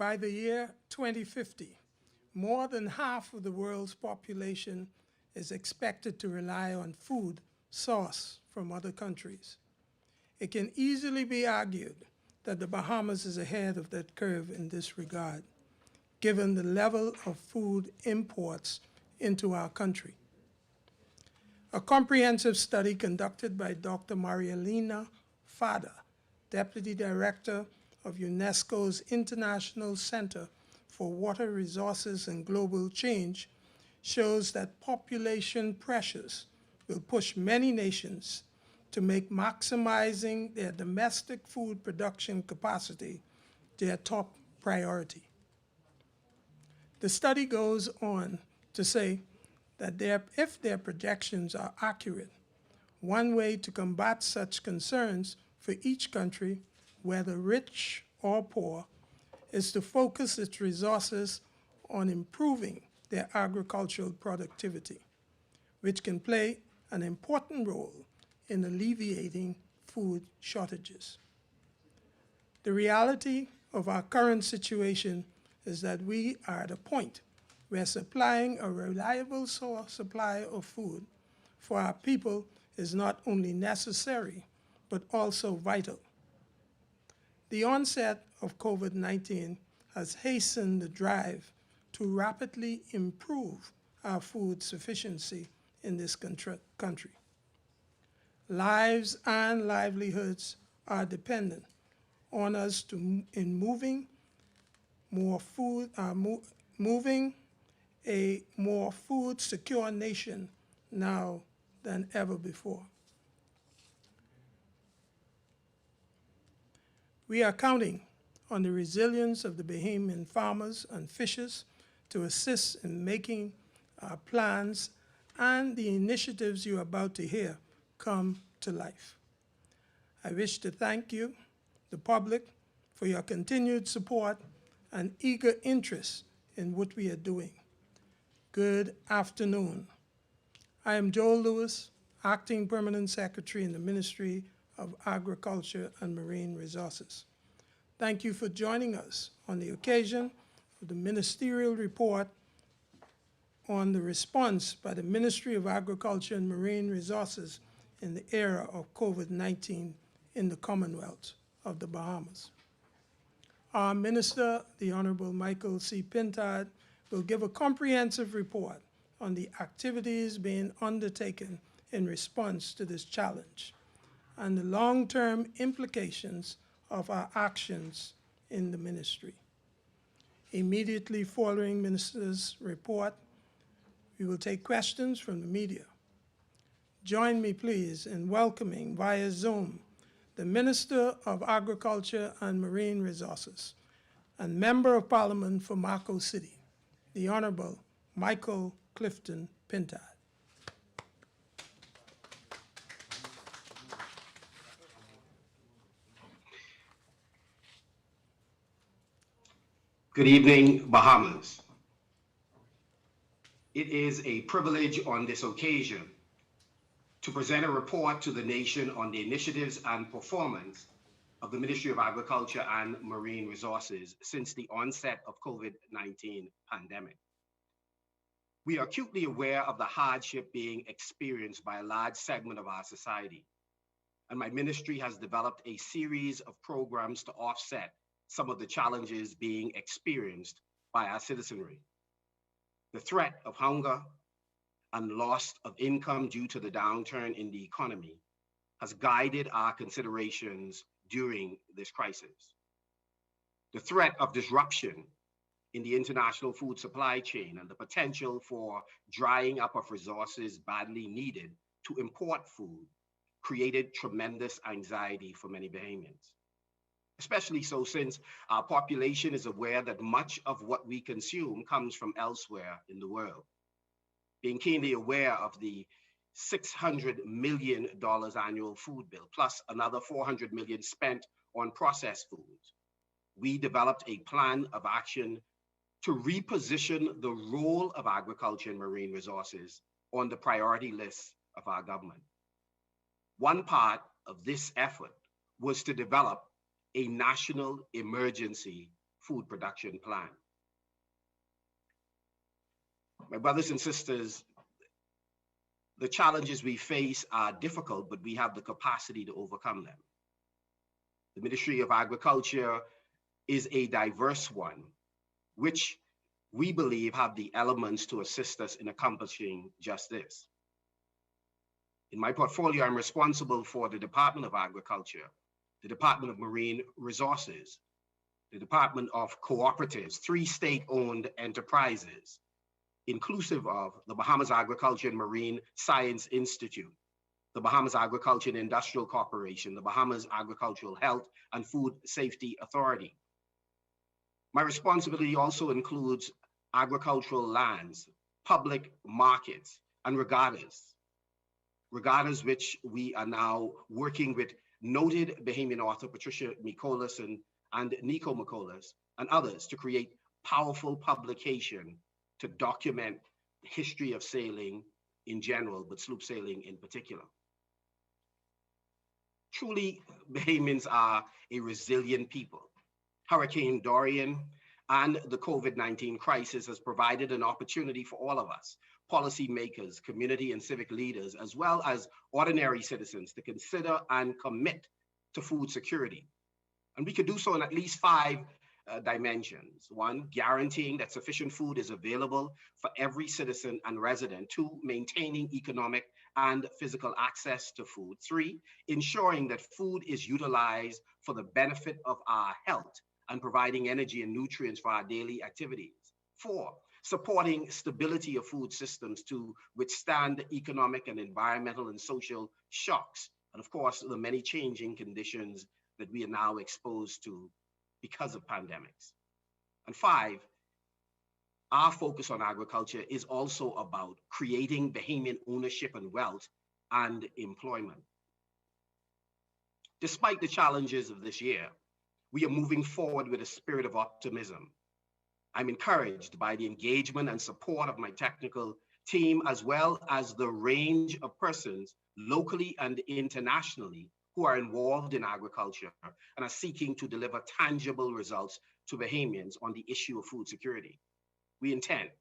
By the year 2050, more than half of the world's population is expected to rely on food sourced from other countries. It can easily be argued that the Bahamas is ahead of that curve in this regard, given the level of food imports into our country. A comprehensive study conducted by Dr. Marielina Fada, Deputy Director of UNESCO's International Center for Water Resources and Global Change, shows that population pressures will push many nations to make maximizing their domestic food production capacity their top priority. The study goes on to say that if their projections are accurate, one way to combat such concerns for each country, whether rich or poor, is to focus its resources on improving their agricultural productivity, which can play an important role in alleviating food shortages. The reality of our current situation is that we are at a point where supplying a reliable supply of food for our people is not only necessary, but also vital. The onset of COVID-19 has hastened the drive to rapidly improve our food sufficiency in this country. Lives and livelihoods are dependent on us in moving a more food secure nation now than ever before. We are counting on the resilience of the Bahamian farmers and fishers to assist in making our plans and the initiatives you're about to hear come to life. I wish to thank you, the public, for your continued support and eager interest in what we are doing. Good afternoon. I am Joel Lewis, Acting Permanent Secretary in the Ministry of Agriculture and Marine Resources. Thank you for joining us on the occasion of the Ministerial Report on the response by the Ministry of Agriculture and Marine Resources in the era of COVID-19 in the Commonwealth of the Bahamas. Our Minister, the Honorable Michael C. Pintard, will give a comprehensive report on the activities being undertaken in response to this challenge and the long-term implications of our actions in the ministry. Immediately following Minister's report, we will take questions from the media. Join me, please, in welcoming via Zoom the Minister of Agriculture and Marine Resources and Member of Parliament for Marco City, the Honorable Michael Clifton Pintard. Good evening, Bahamas. It is a privilege on this occasion to present a report to the nation on the initiatives and performance of the Ministry of Agriculture and Marine Resources since the onset of COVID-19 pandemic. We are acutely aware of the hardship being experienced by a large segment of our society, and my ministry has developed a series of programs to offset some of the challenges being experienced by our citizenry. The threat of hunger and loss of income due to the downturn in the economy has guided our considerations during this crisis. The threat of disruption in the international food supply chain and the potential for drying up of resources badly needed to import food created tremendous anxiety for many Bahamians. Especially so since our population is aware that much of what we consume comes from elsewhere in the world. Being keenly aware of the $600 million annual food bill, plus another $400 million spent on processed foods, we developed a plan of action to reposition the role of agriculture and marine resources on the priority list of our government. One part of this effort was to develop a national emergency food production plan. My brothers and sisters, the challenges we face are difficult, but we have the capacity to overcome them. The Ministry of Agriculture is a diverse one, which we believe have the elements to assist us in accomplishing just this. In my portfolio, I'm responsible for the Department of Agriculture, the Department of Marine Resources, the Department of Cooperatives, 3 state-owned enterprises, inclusive of the Bahamas Agriculture and Marine Science Institute, the Bahamas Agriculture and Industrial Corporation, the Bahamas Agricultural Health and Food Safety Authority. My responsibility also includes agricultural lands, public markets, and regattas which we are now working with noted Bahamian author Patricia Mikolas and Nico Mikolas and others to create powerful publication to document the history of sailing in general, but sloop sailing in particular. Truly, Bahamians are a resilient people. Hurricane Dorian and the COVID-19 crisis has provided an opportunity for all of us, policymakers, community and civic leaders, as well as ordinary citizens, to consider and commit to food security. And we could do so in at least 5 dimensions. 1, guaranteeing that sufficient food is available for every citizen and resident. 2, maintaining economic and physical access to food. 3, ensuring that food is utilized for the benefit of our health and providing energy and nutrients for our daily activities. 4, supporting stability of food systems to withstand economic and environmental and social shocks. And of course, the many changing conditions that we are now exposed to because of pandemics. And 5, our focus on agriculture is also about creating Bahamian ownership and wealth and employment. Despite the challenges of this year, we are moving forward with a spirit of optimism. I'm encouraged by the engagement and support of my technical team, as well as the range of persons locally and internationally who are involved in agriculture and are seeking to deliver tangible results to Bahamians on the issue of food security. We intend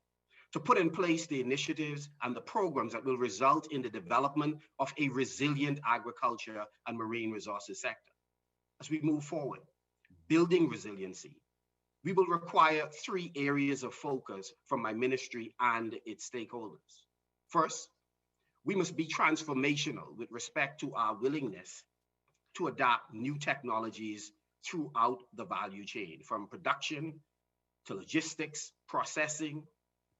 to put in place the initiatives and the programs that will result in the development of a resilient agriculture and marine resources sector. As we move forward, building resiliency, we will require 3 areas of focus from my ministry and its stakeholders. First, we must be transformational with respect to our willingness to adopt new technologies throughout the value chain, from production to logistics, processing,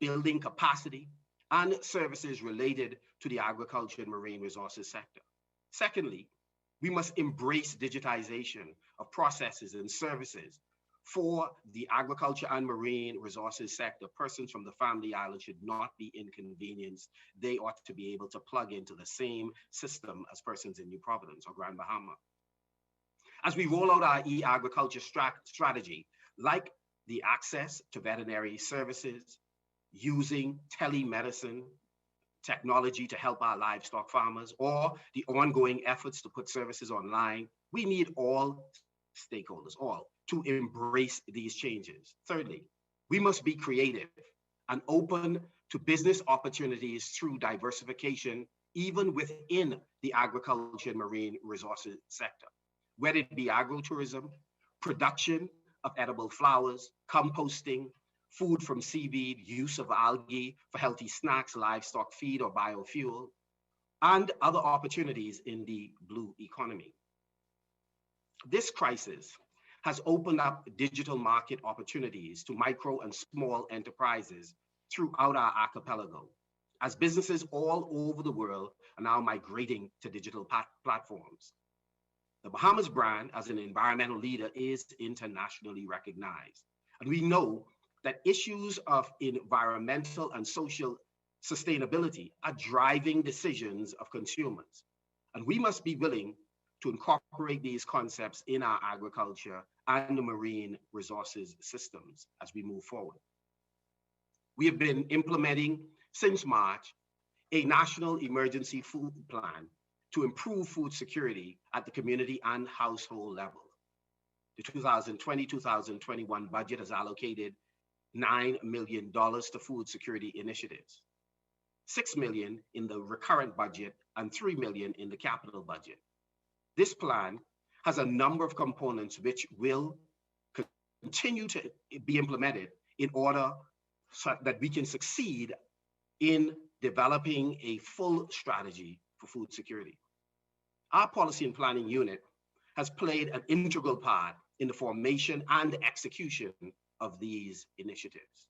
building capacity, and services related to the agriculture and marine resources sector. Secondly, we must embrace digitization of processes and services for the agriculture and marine resources sector. Persons from the Family Island should not be inconvenienced. They ought to be able to plug into the same system as persons in New Providence or Grand Bahama. As we roll out our e-agriculture strategy, like the access to veterinary services, using telemedicine technology to help our livestock farmers, or the ongoing efforts to put services online, we need all stakeholders, all, to embrace these changes. Thirdly, we must be creative and open to business opportunities through diversification, even within the agriculture and marine resources sector, whether it be agrotourism, production of edible flowers, composting, food from seaweed, use of algae for healthy snacks, livestock feed or biofuel, and other opportunities in the blue economy. This crisis has opened up digital market opportunities to micro and small enterprises throughout our archipelago, as businesses all over the world are now migrating to digital platforms. The Bahamas brand as an environmental leader is internationally recognized, and we know that issues of environmental and social sustainability are driving decisions of consumers, and we must be willing to incorporate these concepts in our agriculture and the marine resources systems as we move forward. We have been implementing since March a national emergency food plan to improve food security at the community and household level. The 2020-2021 budget has allocated $9 million to food security initiatives, $6 million in the recurrent budget, and $3 million in the capital budget. This plan has a number of components which will continue to be implemented in order so that we can succeed in developing a full strategy for food security. Our policy and planning unit has played an integral part in the formation and execution of these initiatives.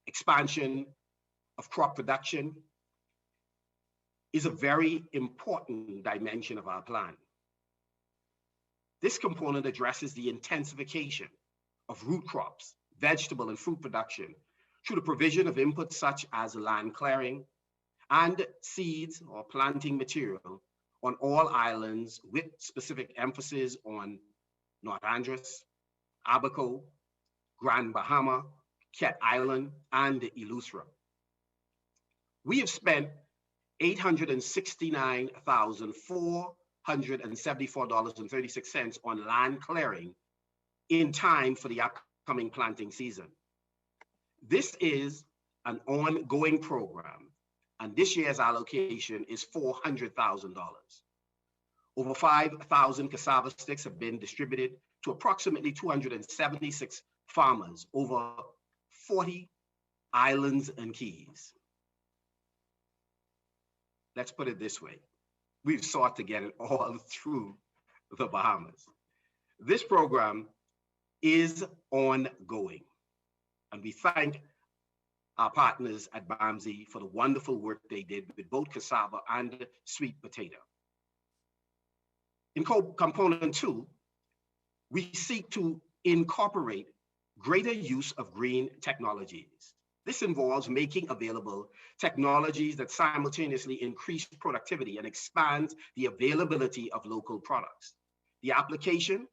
Expansion of crop production is a very important dimension of our plan. This component addresses the intensification of root crops, vegetable and fruit production through the provision of inputs such as land clearing and seeds or planting material on all islands with specific emphasis on North Andros, Abaco, Grand Bahama, Ket Island, and Eleuthera. We have spent $869,474.36 on land clearing in time for the upcoming planting season. This is an ongoing program, and this year's allocation is $400,000. Over 5,000 cassava sticks have been distributed to approximately 276 farmers over 40 islands and keys. Let's put it this way. We've sought to get it all through the Bahamas. This program is ongoing, and we thank our partners at BAMSI for the wonderful work they did with both cassava and sweet potato. In component 2, we seek to incorporate greater use of green technologies. This involves making available technologies that simultaneously increase productivity and expand the availability of local products. The application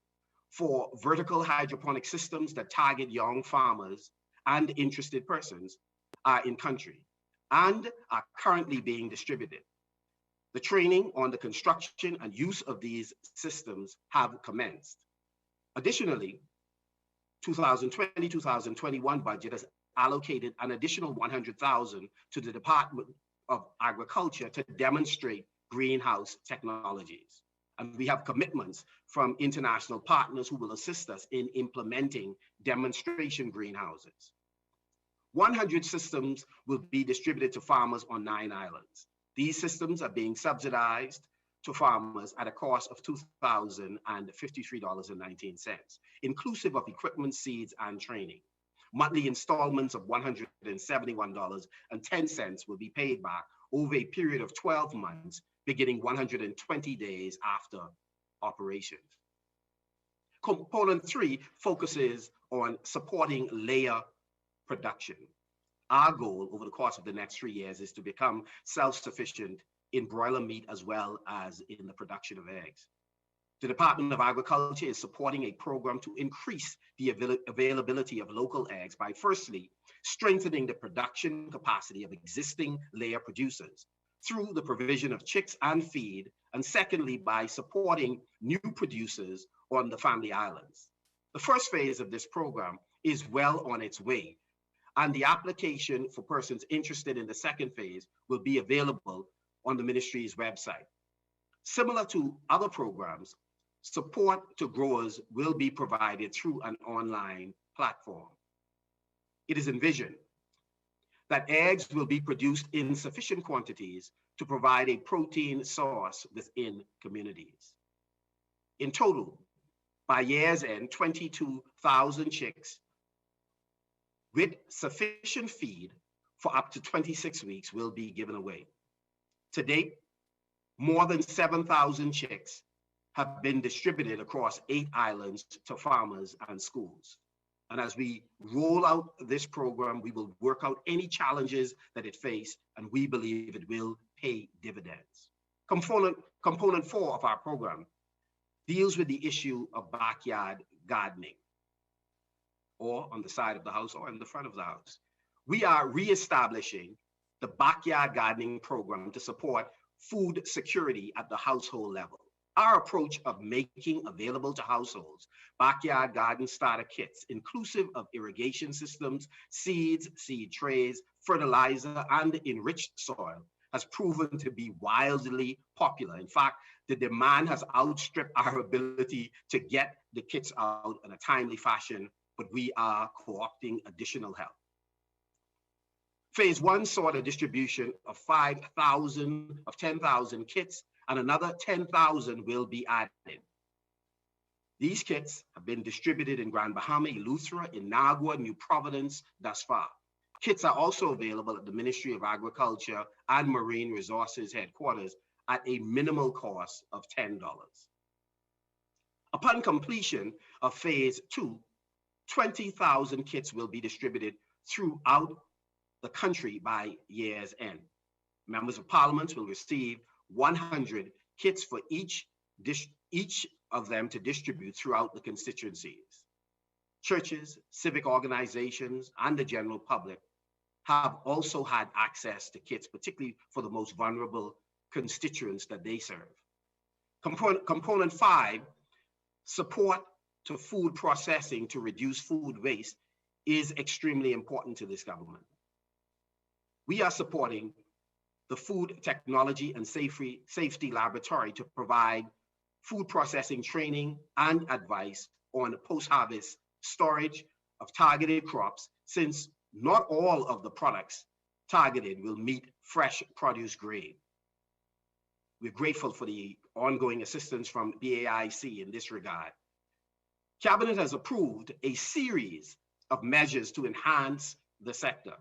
for vertical hydroponic systems that target young farmers and interested persons are in country and are currently being distributed. The training on the construction and use of these systems have commenced. Additionally, 2020-2021 budget has allocated an additional $100,000 to the Department of Agriculture to demonstrate greenhouse technologies. And we have commitments from international partners who will assist us in implementing demonstration greenhouses. 100 systems will be distributed to farmers on 9 islands. These systems are being subsidized to farmers at a cost of $2,053.19, inclusive of equipment, seeds, and training. Monthly installments of $171.10 will be paid back over a period of 12 months, beginning 120 days after operations. Component 3 focuses on supporting layer production. Our goal over the course of the next 3 years is to become self-sufficient in broiler meat as well as in the production of eggs. The Department of Agriculture is supporting a program to increase the availability of local eggs by firstly strengthening the production capacity of existing layer producers through the provision of chicks and feed, and secondly by supporting new producers on the family islands. The first phase of this program is well on its way, and the application for persons interested in the second phase will be available on the ministry's website. Similar to other programs, support to growers will be provided through an online platform. It is envisioned that eggs will be produced in sufficient quantities to provide a protein source within communities. In total, by year's end, 22,000 chicks with sufficient feed for up to 26 weeks will be given away. To date, more than 7,000 chicks have been distributed across 8 islands to farmers and schools. And as we roll out this program, we will work out any challenges that it faces, and we believe it will pay dividends. Component 4 of our program deals with the issue of backyard gardening, or on the side of the house or in the front of the house. We are reestablishing the backyard gardening program to support food security at the household level. Our approach of making available to households backyard garden starter kits, inclusive of irrigation systems, seeds, seed trays, fertilizer, and enriched soil, has proven to be wildly popular. In fact, the demand has outstripped our ability to get the kits out in a timely fashion, but we are co-opting additional help. Phase 1 saw the distribution of 10,000 kits, and another 10,000 will be added. These kits have been distributed in Grand Bahama, Eleuthera, Inagua, New Providence thus far. Kits are also available at the Ministry of Agriculture and Marine Resources headquarters at a minimal cost of $10. Upon completion of phase 2, 20,000 kits will be distributed throughout the country by year's end. Members of Parliament will receive 100 kits for each of them to distribute throughout the constituencies. Churches, civic organizations, and the general public have also had access to kits, particularly for the most vulnerable constituents that they serve. Component 5, support to food processing to reduce food waste, is extremely important to this government. We are supporting the Food Technology and Safety Laboratory to provide food processing training and advice on post-harvest storage of targeted crops, since not all of the products targeted will meet fresh produce grade. We're grateful for the ongoing assistance from BAIC in this regard. Cabinet has approved a series of measures to enhance the sector.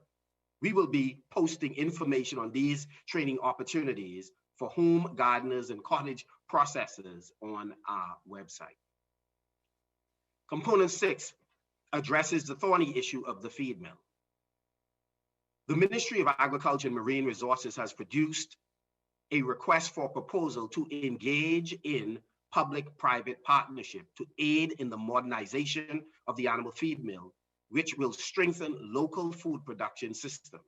We will be posting information on these training opportunities for home gardeners and cottage processors on our website. Component 6 addresses the thorny issue of the feed mill. The Ministry of Agriculture and Marine Resources has produced a request for proposal to engage in public-private partnership to aid in the modernization of the animal feed mill, which will strengthen local food production systems,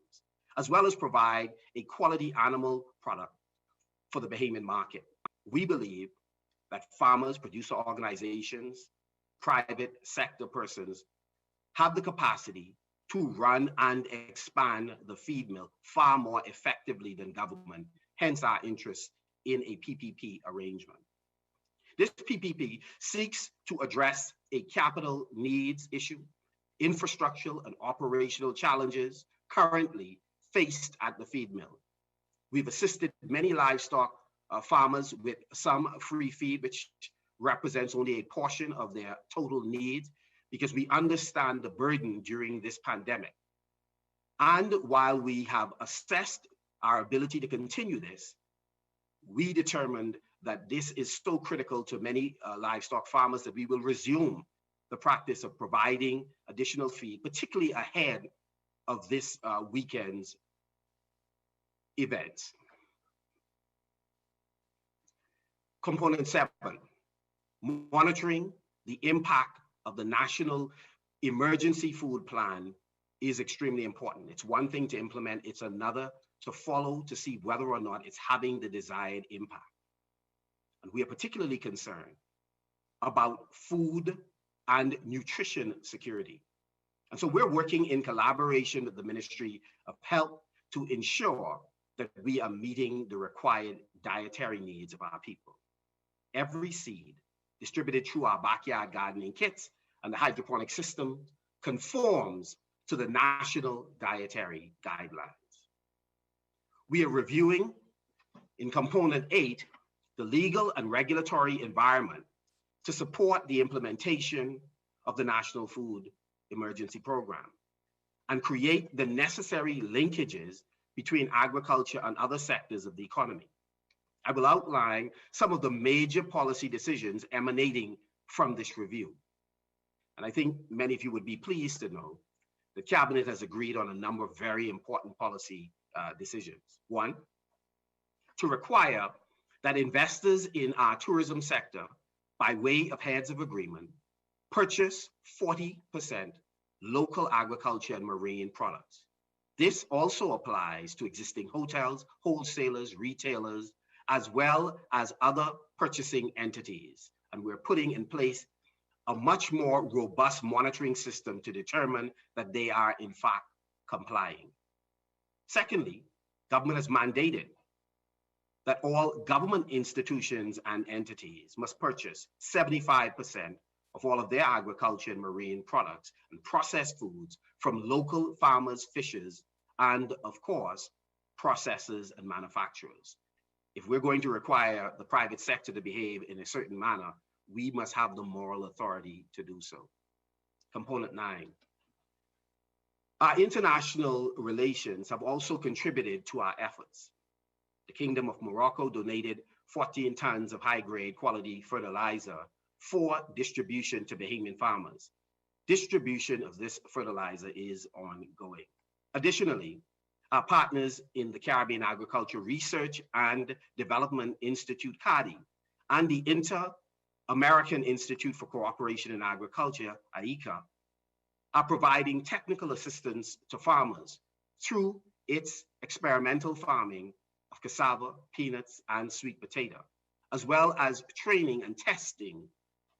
as well as provide a quality animal product for the Bahamian market. We believe that farmers, producer organizations, private sector persons have the capacity to run and expand the feed mill far more effectively than government, hence our interest in a PPP arrangement. This PPP seeks to address a capital needs issue, infrastructural and operational challenges currently faced at the feed mill. We've assisted many livestock farmers with some free feed, which represents only a portion of their total needs, because we understand the burden during this pandemic. And while we have assessed our ability to continue this, we determined that this is so critical to many livestock farmers that we will resume the practice of providing additional feed, particularly ahead of this weekend's events. Component 7, monitoring the impact of the National Emergency Food Plan is extremely important. It's one thing to implement, it's another to follow to see whether or not it's having the desired impact. And we are particularly concerned about food and nutrition security. And so we're working in collaboration with the Ministry of Health to ensure that we are meeting the required dietary needs of our people. Every seed distributed through our backyard gardening kits and the hydroponic system conforms to the national dietary guidelines. We are reviewing in component 8 the legal and regulatory environment to support the implementation of the National Food Emergency Program and create the necessary linkages between agriculture and other sectors of the economy. I will outline some of the major policy decisions emanating from this review. And I think many of you would be pleased to know the Cabinet has agreed on a number of very important policy decisions. One, to require that investors in our tourism sector, by way of heads of agreement, purchase 40% local agriculture and marine products. This also applies to existing hotels, wholesalers, retailers, as well as other purchasing entities. And we're putting in place a much more robust monitoring system to determine that they are in fact complying. Secondly, government has mandated that all government institutions and entities must purchase 75% of all of their agriculture and marine products and processed foods from local farmers, fishers, and of course, processors and manufacturers. If we're going to require the private sector to behave in a certain manner, we must have the moral authority to do so. Component 9. Our international relations have also contributed to our efforts. The Kingdom of Morocco donated 14 tons of high-grade quality fertilizer for distribution to Bahamian farmers. Distribution of this fertilizer is ongoing. Additionally, our partners in the Caribbean Agriculture Research and Development Institute, CADI, and the Inter-American Institute for Cooperation in Agriculture, AICA, are providing technical assistance to farmers through its experimental farming of cassava, peanuts, and sweet potato, as well as training and testing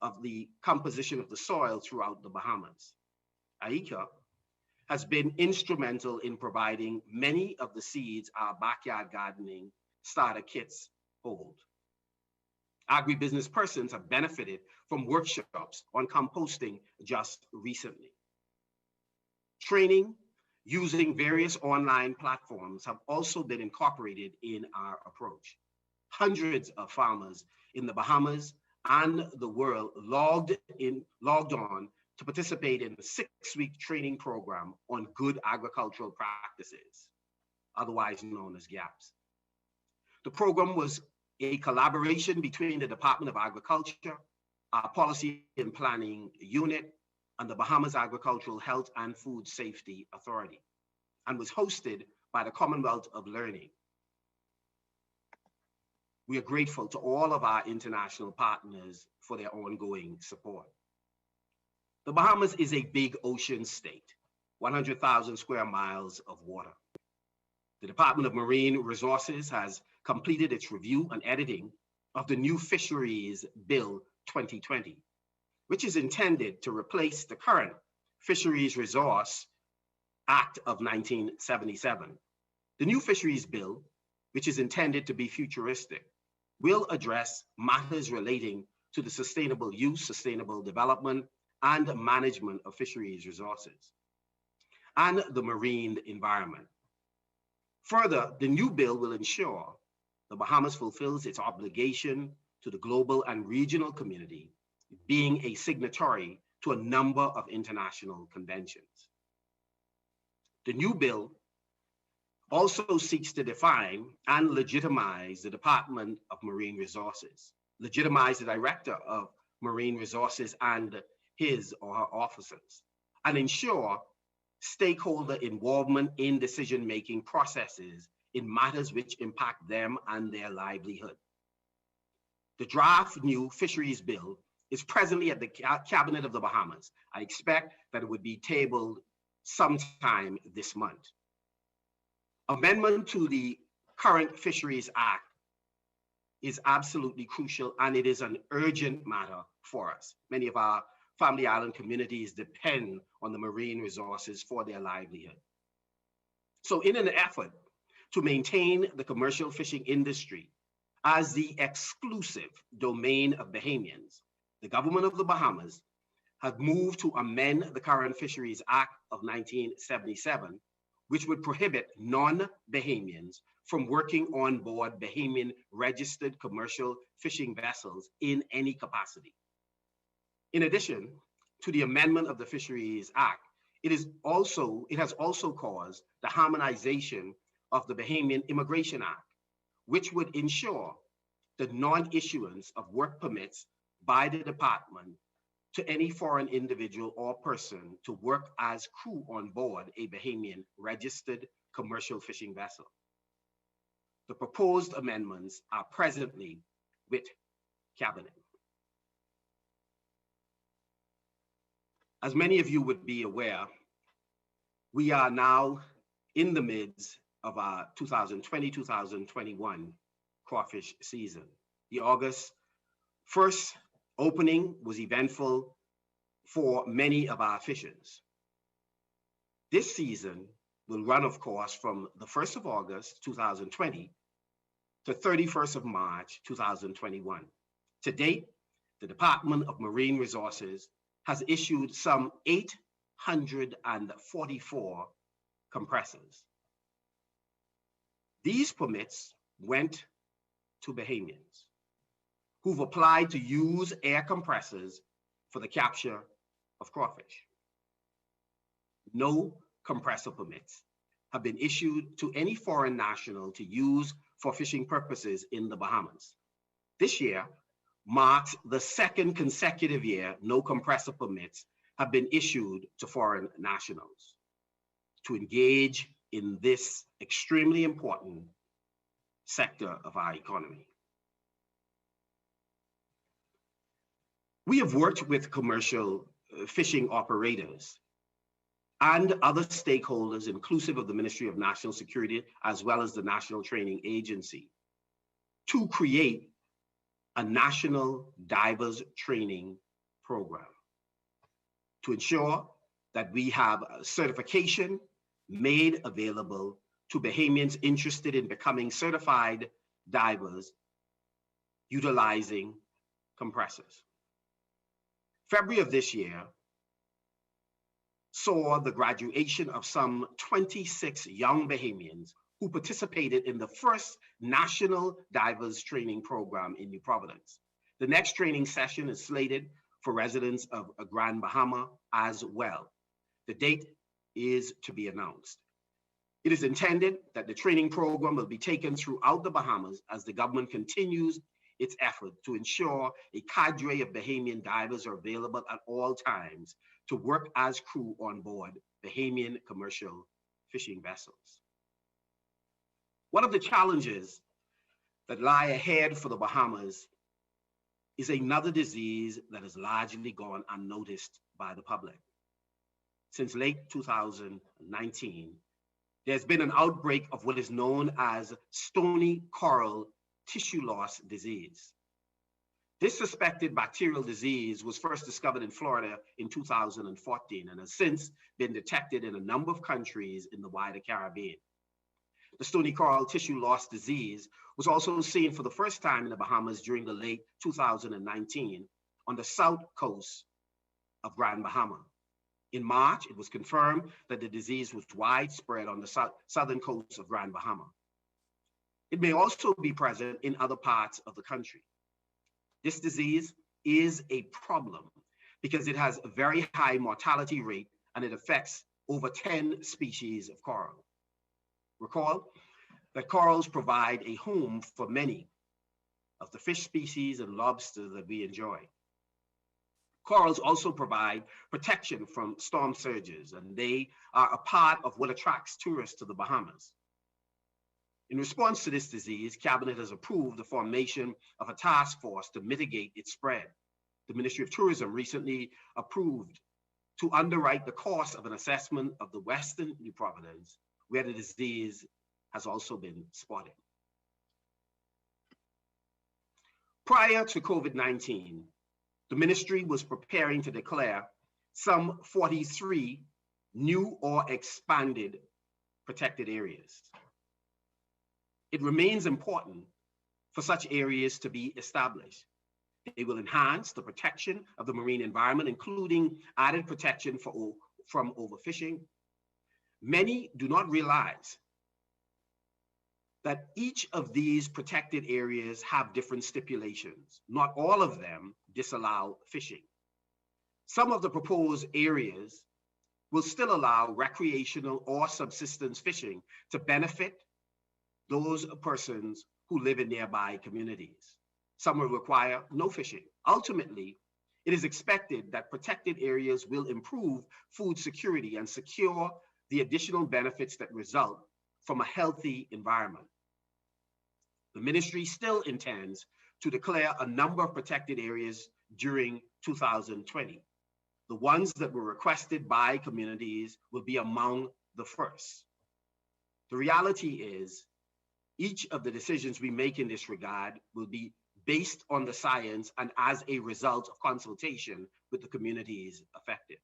of the composition of the soil throughout the Bahamas. AICA has been instrumental in providing many of the seeds our backyard gardening starter kits hold. Agribusiness persons have benefited from workshops on composting just recently. Training using various online platforms have also been incorporated in our approach. Hundreds of farmers in the Bahamas and the world logged on to participate in a 6-week training program on good agricultural practices, otherwise known as GAPS. The program was a collaboration between the Department of Agriculture, our Policy and Planning Unit, and the Bahamas Agricultural Health and Food Safety Authority, and was hosted by the Commonwealth of Learning. We are grateful to all of our international partners for their ongoing support. The Bahamas is a big ocean state, 100,000 square miles of water. The Department of Marine Resources has completed its review and editing of the new Fisheries Bill 2020, which is intended to replace the current Fisheries Resource Act of 1977. The new Fisheries Bill, which is intended to be futuristic, will address matters relating to the sustainable use, sustainable development, and management of fisheries resources and the marine environment. Further, the new bill will ensure the Bahamas fulfills its obligation to the global and regional community, being a signatory to a number of international conventions. The new bill also seeks to define and legitimize the Department of Marine Resources, legitimize the Director of Marine Resources and his or her officers, and ensure stakeholder involvement in decision-making processes in matters which impact them and their livelihood. The draft new Fisheries Bill is presently at the Cabinet of the Bahamas. I expect that it would be tabled sometime this month. Amendment to the current Fisheries Act is absolutely crucial, and it is an urgent matter for us. Many of our family island communities depend on the marine resources for their livelihood. So in an effort to maintain the commercial fishing industry as the exclusive domain of Bahamians, the government of the Bahamas have moved to amend the current Fisheries Act of 1977, which would prohibit non-Bahamians from working on board Bahamian registered commercial fishing vessels in any capacity. In addition to the amendment of the Fisheries Act, it has also caused the harmonization of the Bahamian Immigration Act, which would ensure the non-issuance of work permits by the department to any foreign individual or person to work as crew on board a Bahamian registered commercial fishing vessel. The proposed amendments are presently with Cabinet. As many of you would be aware, we are now in the midst of our 2020-2021 crawfish season. The August 1st opening was eventful for many of our fishers. This season will run, of course, from the 1st of August, 2020 to 31st of March, 2021. To date, the Department of Marine Resources has issued some 844 compressors. These permits went to Bahamians who've applied to use air compressors for the capture of crawfish. No compressor permits have been issued to any foreign national to use for fishing purposes in the Bahamas. This year marks the second consecutive year no compressor permits have been issued to foreign nationals to engage in this extremely important sector of our economy. We have worked with commercial fishing operators and other stakeholders, inclusive of the Ministry of National Security, as well as the National Training Agency, to create a national divers training program to ensure that we have certification made available to Bahamians interested in becoming certified divers utilizing compressors. February of this year saw the graduation of some 26 young Bahamians who participated in the first national divers training program in New Providence. The next training session is slated for residents of Grand Bahama as well. The date is to be announced. It is intended that the training program will be taken throughout the Bahamas as the government continues its effort to ensure a cadre of Bahamian divers are available at all times to work as crew on board Bahamian commercial fishing vessels. One of the challenges that lie ahead for the Bahamas is another disease that has largely gone unnoticed by the public. Since late 2019, there's been an outbreak of what is known as stony coral tissue loss disease. This suspected bacterial disease was first discovered in Florida in 2014 and has since been detected in a number of countries in the wider Caribbean. The stony coral tissue loss disease was also seen for the first time in the Bahamas during the late 2019 on the south coast of Grand Bahama. In March, it was confirmed that the disease was widespread on the southern coast of Grand Bahama. It may also be present in other parts of the country. This disease is a problem because it has a very high mortality rate and it affects over 10 species of coral. Recall that corals provide a home for many of the fish species and lobsters that we enjoy. Corals also provide protection from storm surges, and they are a part of what attracts tourists to the Bahamas. In response to this disease, Cabinet has approved the formation of a task force to mitigate its spread. The Ministry of Tourism recently approved to underwrite the cost of an assessment of the Western New Providence, where the disease has also been spotted. Prior to COVID-19, the ministry was preparing to declare some 43 new or expanded protected areas. It remains important for such areas to be established. They will enhance the protection of the marine environment, including added protection from overfishing. Many do not realize that each of these protected areas have different stipulations. Not all of them disallow fishing. Some of the proposed areas will still allow recreational or subsistence fishing to benefit those persons who live in nearby communities. Some will require no fishing. Ultimately, it is expected that protected areas will improve food security and secure the additional benefits that result from a healthy environment. The ministry still intends to declare a number of protected areas during 2020. The ones that were requested by communities will be among the first. The reality is Each of the decisions we make in this regard will be based on the science and as a result of consultation with the communities affected.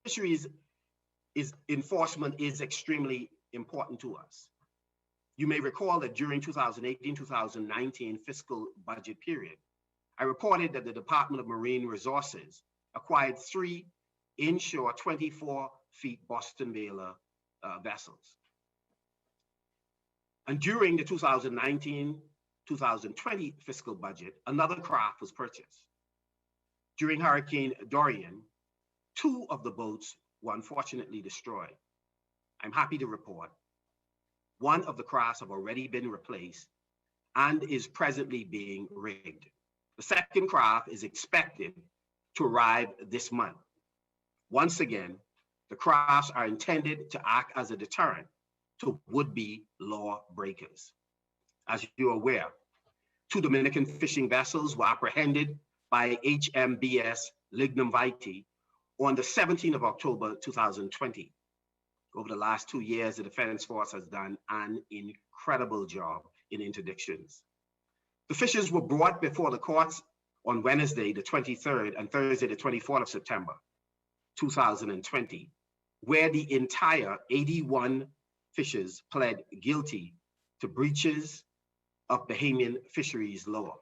Fisheries enforcement is extremely important to us. You may recall that during 2018-2019 fiscal budget period, I reported that the Department of Marine Resources acquired 3 inshore 24-feet Boston Whaler vessels. And during the 2019-2020 fiscal budget, another craft was purchased. During Hurricane Dorian, 2 of the boats were unfortunately destroyed. I'm happy to report 1 of the crafts have already been replaced and is presently being rigged. The second craft is expected to arrive this month. Once again, the crafts are intended to act as a deterrent to would-be law breakers. As you're aware, 2 Dominican fishing vessels were apprehended by HMBS Lignum Vitae on the 17th of October, 2020. Over the last 2 years, the Defense Force has done an incredible job in interdictions. The fishers were brought before the courts on Wednesday, the 23rd, and Thursday, the 24th of September, 2020, where the entire 81 fishers pled guilty to breaches of Bahamian fisheries law.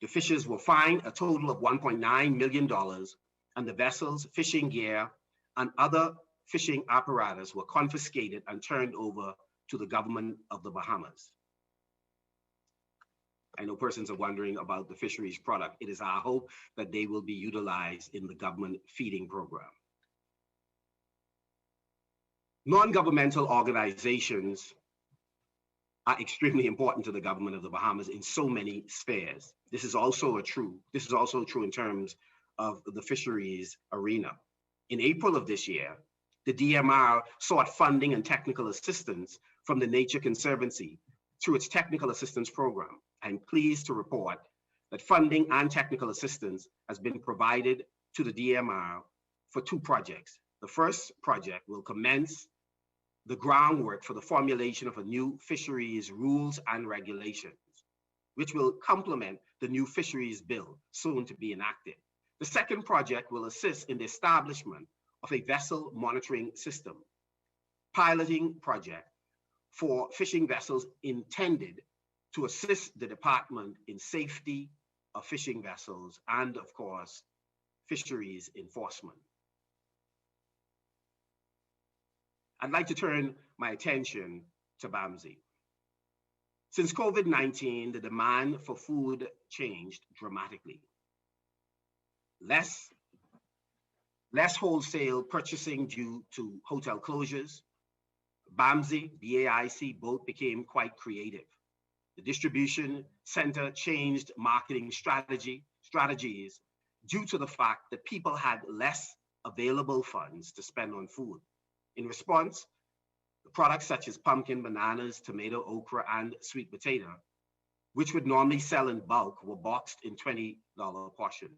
The fishers were fined a total of $1.9 million, and the vessels, fishing gear, and other fishing apparatus were confiscated and turned over to the government of the Bahamas. I know persons are wondering about the fisheries product. It is our hope that they will be utilized in the government feeding program. Non-governmental organizations are extremely important to the government of the Bahamas in so many spheres. This is also true in terms of the fisheries arena. In April of this year, the DMR sought funding and technical assistance from the Nature Conservancy through its technical assistance program. I'm pleased to report that funding and technical assistance has been provided to the DMR for 2 projects. The first project will commence the groundwork for the formulation of a new fisheries rules and regulations, which will complement the new fisheries bill soon to be enacted. The second project will assist in the establishment of a vessel monitoring system, piloting project for fishing vessels intended to assist the department in safety of fishing vessels and, of course, fisheries enforcement. I'd like to turn my attention to BAMSI. Since COVID-19, the demand for food changed dramatically. Less wholesale purchasing due to hotel closures. BAMSI, BAIC both became quite creative. The distribution center changed marketing strategies due to the fact that people had less available funds to spend on food. In response, the products such as pumpkin, bananas, tomato, okra, and sweet potato, which would normally sell in bulk, were boxed in $20 portions.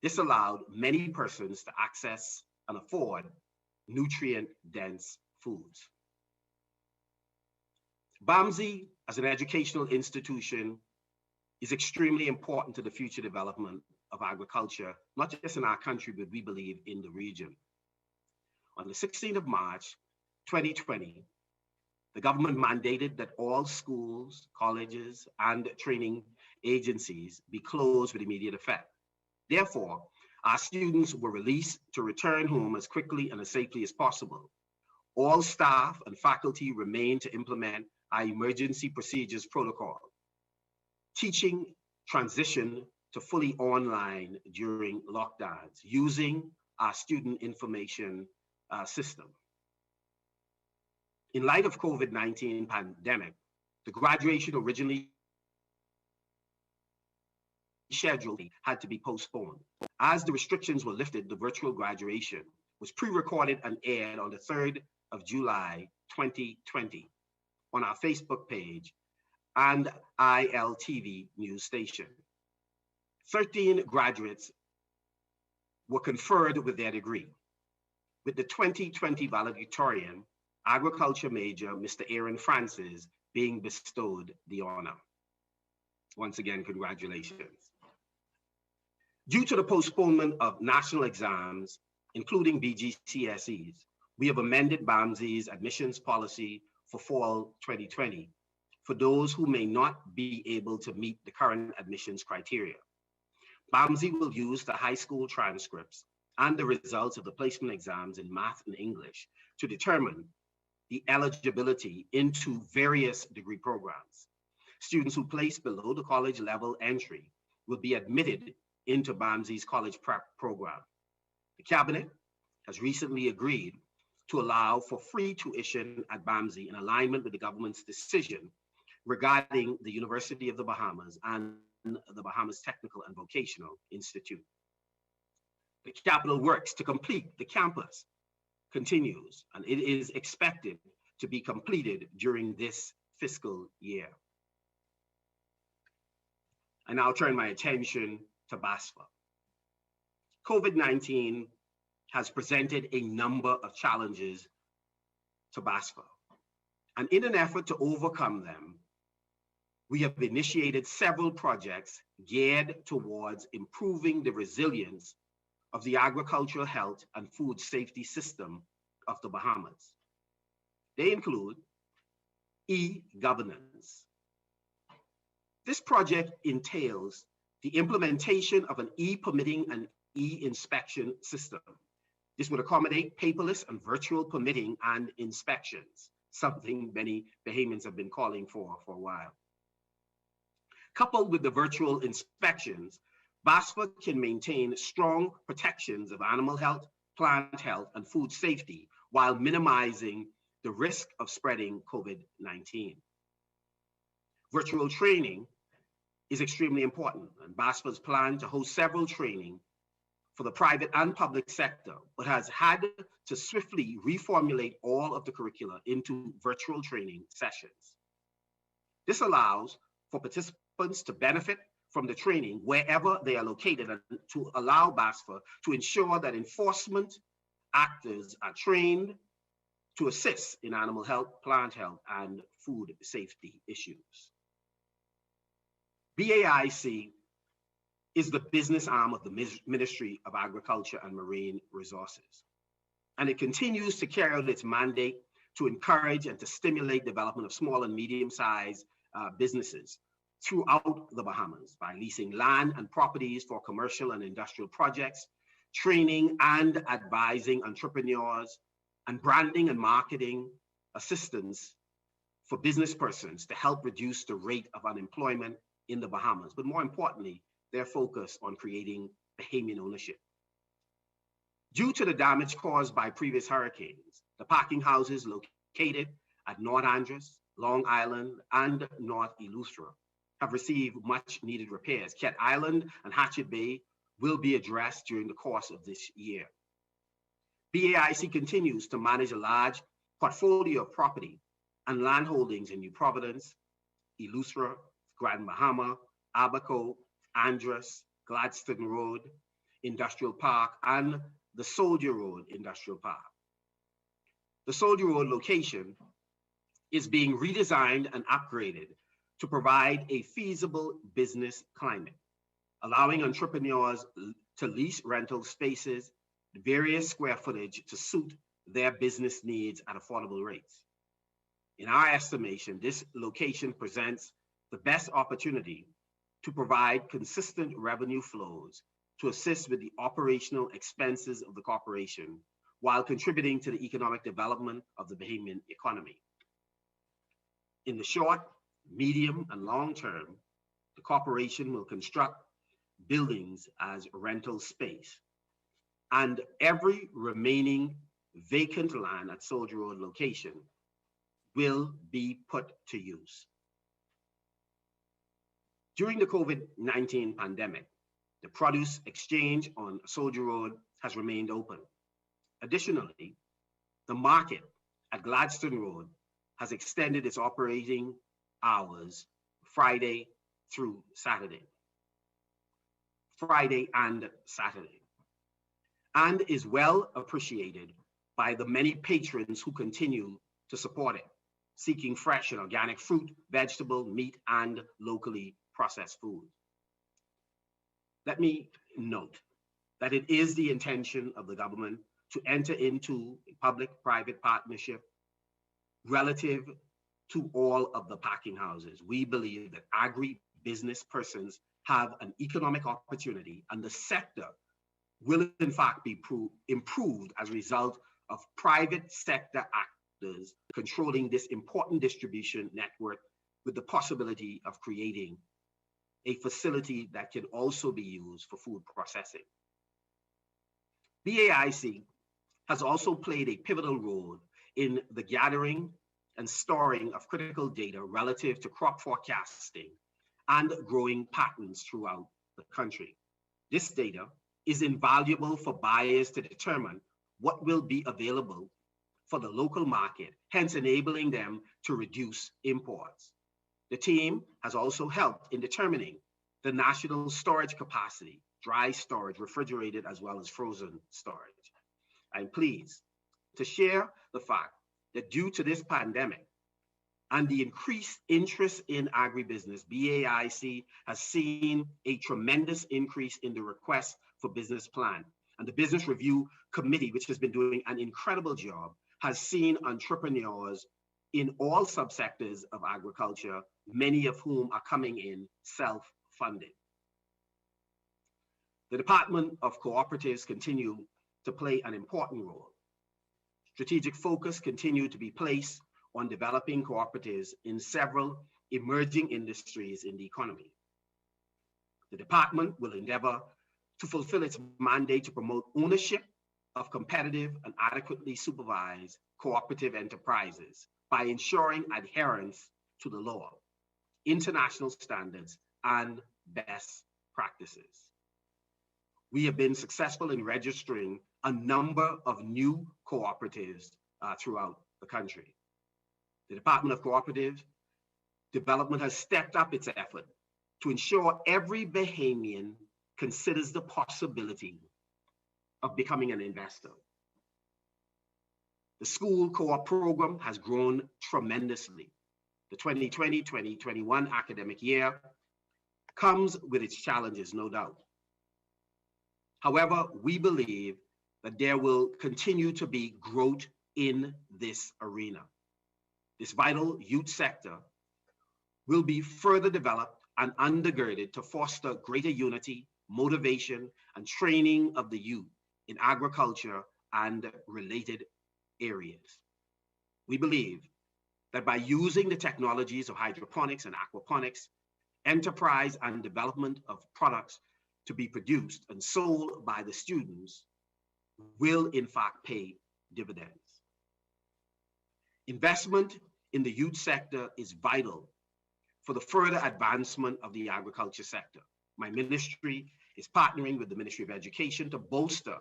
This allowed many persons to access and afford nutrient-dense foods. BAMSI, as an educational institution, is extremely important to the future development of agriculture, not just in our country, but we believe in the region. On the 16th of March, 2020, the government mandated that all schools, colleges, and training agencies be closed with immediate effect. Therefore, our students were released to return home as quickly and as safely as possible. All staff and faculty remained to implement our emergency procedures protocol. Teaching transitioned to fully online during lockdowns using our student information system. In light of COVID-19 pandemic, the graduation originally scheduled had to be postponed. As the restrictions were lifted, the virtual graduation was pre-recorded and aired on the 3rd of July, 2020 on our Facebook page and ILTV news station. 13 graduates were conferred with their degree. With the 2020 valedictorian Agriculture Major Mr. Aaron Francis being bestowed the honor. Once again, congratulations. Due to the postponement of national exams, including BGCSEs, we have amended BAMSI's admissions policy for fall 2020 for those who may not be able to meet the current admissions criteria. BAMSI will use the high school transcripts and the results of the placement exams in math and English to determine the eligibility into various degree programs. Students who place below the college level entry will be admitted into BAMSI's college prep program. The Cabinet has recently agreed to allow for free tuition at BAMSI in alignment with the government's decision regarding the University of the Bahamas and the Bahamas Technical and Vocational Institute. The capital works to complete the campus continues, and it is expected to be completed during this fiscal year. I now turn my attention to BASFOR. COVID-19 has presented a number of challenges to BASFOR, and in an effort to overcome them, we have initiated several projects geared towards improving the resilience of the agricultural health and food safety system of the Bahamas. They include e-governance. This project entails the implementation of an e-permitting and e-inspection system. This would accommodate paperless and virtual permitting and inspections, something many Bahamians have been calling for a while. Coupled with the virtual inspections, BASFOR can maintain strong protections of animal health, plant health, and food safety while minimizing the risk of spreading COVID-19. Virtual training is extremely important, and BASFOR's plan to host several training for the private and public sector, but has had to swiftly reformulate all of the curricula into virtual training sessions. This allows for participants to benefit from the training wherever they are located, and to allow BASFOR to ensure that enforcement actors are trained to assist in animal health, plant health, and food safety issues. BAIC is the business arm of the Ministry of Agriculture and Marine Resources, and it continues to carry out its mandate to encourage and to stimulate development of small and medium-sized businesses throughout the Bahamas by leasing land and properties for commercial and industrial projects, training and advising entrepreneurs, and branding and marketing assistance for business persons to help reduce the rate of unemployment in the Bahamas. But more importantly, their focus on creating Bahamian ownership. Due to the damage caused by previous hurricanes, the packing houses located at North Andros, Long Island, and North Eleuthera have received much needed repairs. Cat Island and Hatchet Bay will be addressed during the course of this year. BAIC continues to manage a large portfolio of property and land holdings in New Providence, Eleuthera, Grand Bahama, Abaco, Andros, Gladstone Road Industrial Park, and the Soldier Road Industrial Park. The Soldier Road location is being redesigned and upgraded to provide a feasible business climate, allowing entrepreneurs to lease rental spaces, various square footage to suit their business needs at affordable rates. In our estimation, this location presents the best opportunity to provide consistent revenue flows to assist with the operational expenses of the corporation while contributing to the economic development of the Bahamian economy. In the short, medium, and long term, the corporation will construct buildings as rental space, and every remaining vacant land at Soldier Road location will be put to use. During the COVID-19 pandemic, the produce exchange on Soldier Road has remained open. Additionally, the market at Gladstone Road has extended its operating hours Friday and Saturday, and is well appreciated by the many patrons who continue to support it, seeking fresh and organic fruit, vegetable, meat, and locally processed food. Let me note that it is the intention of the government to enter into a public-private partnership relative to all of the packing houses. We believe that agri-business persons have an economic opportunity, and the sector will in fact be improved as a result of private sector actors controlling this important distribution network, with the possibility of creating a facility that can also be used for food processing. BAIC has also played a pivotal role in the gathering and storing of critical data relative to crop forecasting and growing patterns throughout the country. This data is invaluable for buyers to determine what will be available for the local market, hence enabling them to reduce imports. The team has also helped in determining the national storage capacity, dry storage, refrigerated, as well as frozen storage. I'm pleased to share the fact that due to this pandemic and the increased interest in agribusiness, BAIC has seen a tremendous increase in the request for business plan. And the Business Review Committee, which has been doing an incredible job, has seen entrepreneurs in all subsectors of agriculture, many of whom are coming in self-funded. The Department of Cooperatives continue to play an important role. Strategic focus continued to be placed on developing cooperatives in several emerging industries in the economy. The department will endeavor to fulfill its mandate to promote ownership of competitive and adequately supervised cooperative enterprises by ensuring adherence to the law, international standards, and best practices. We have been successful in registering a number of new cooperatives throughout the country. The Department of Cooperative Development has stepped up its effort to ensure every Bahamian considers the possibility of becoming an investor. The school co-op program has grown tremendously. The 2020-2021 academic year comes with its challenges, no doubt. However, we believe that there will continue to be growth in this arena. This vital youth sector will be further developed and undergirded to foster greater unity, motivation, and training of the youth in agriculture and related areas. We believe that by using the technologies of hydroponics and aquaponics, enterprise and development of products to be produced and sold by the students will in fact pay dividends. Investment in the youth sector is vital for the further advancement of the agriculture sector. My ministry is partnering with the Ministry of Education to bolster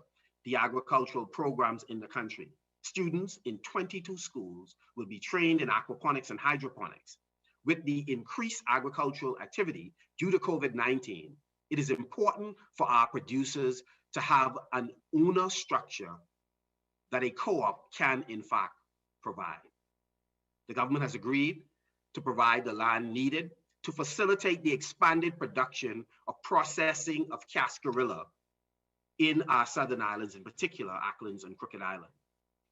the agricultural programs in the country. Students in 22 schools will be trained in aquaponics and hydroponics. With the increased agricultural activity due to COVID-19, it is important for our producers to have an owner structure that a co-op can in fact provide. The government has agreed to provide the land needed to facilitate the expanded production of processing of cascarilla in our southern islands, in particular, Acklins and Crooked Island,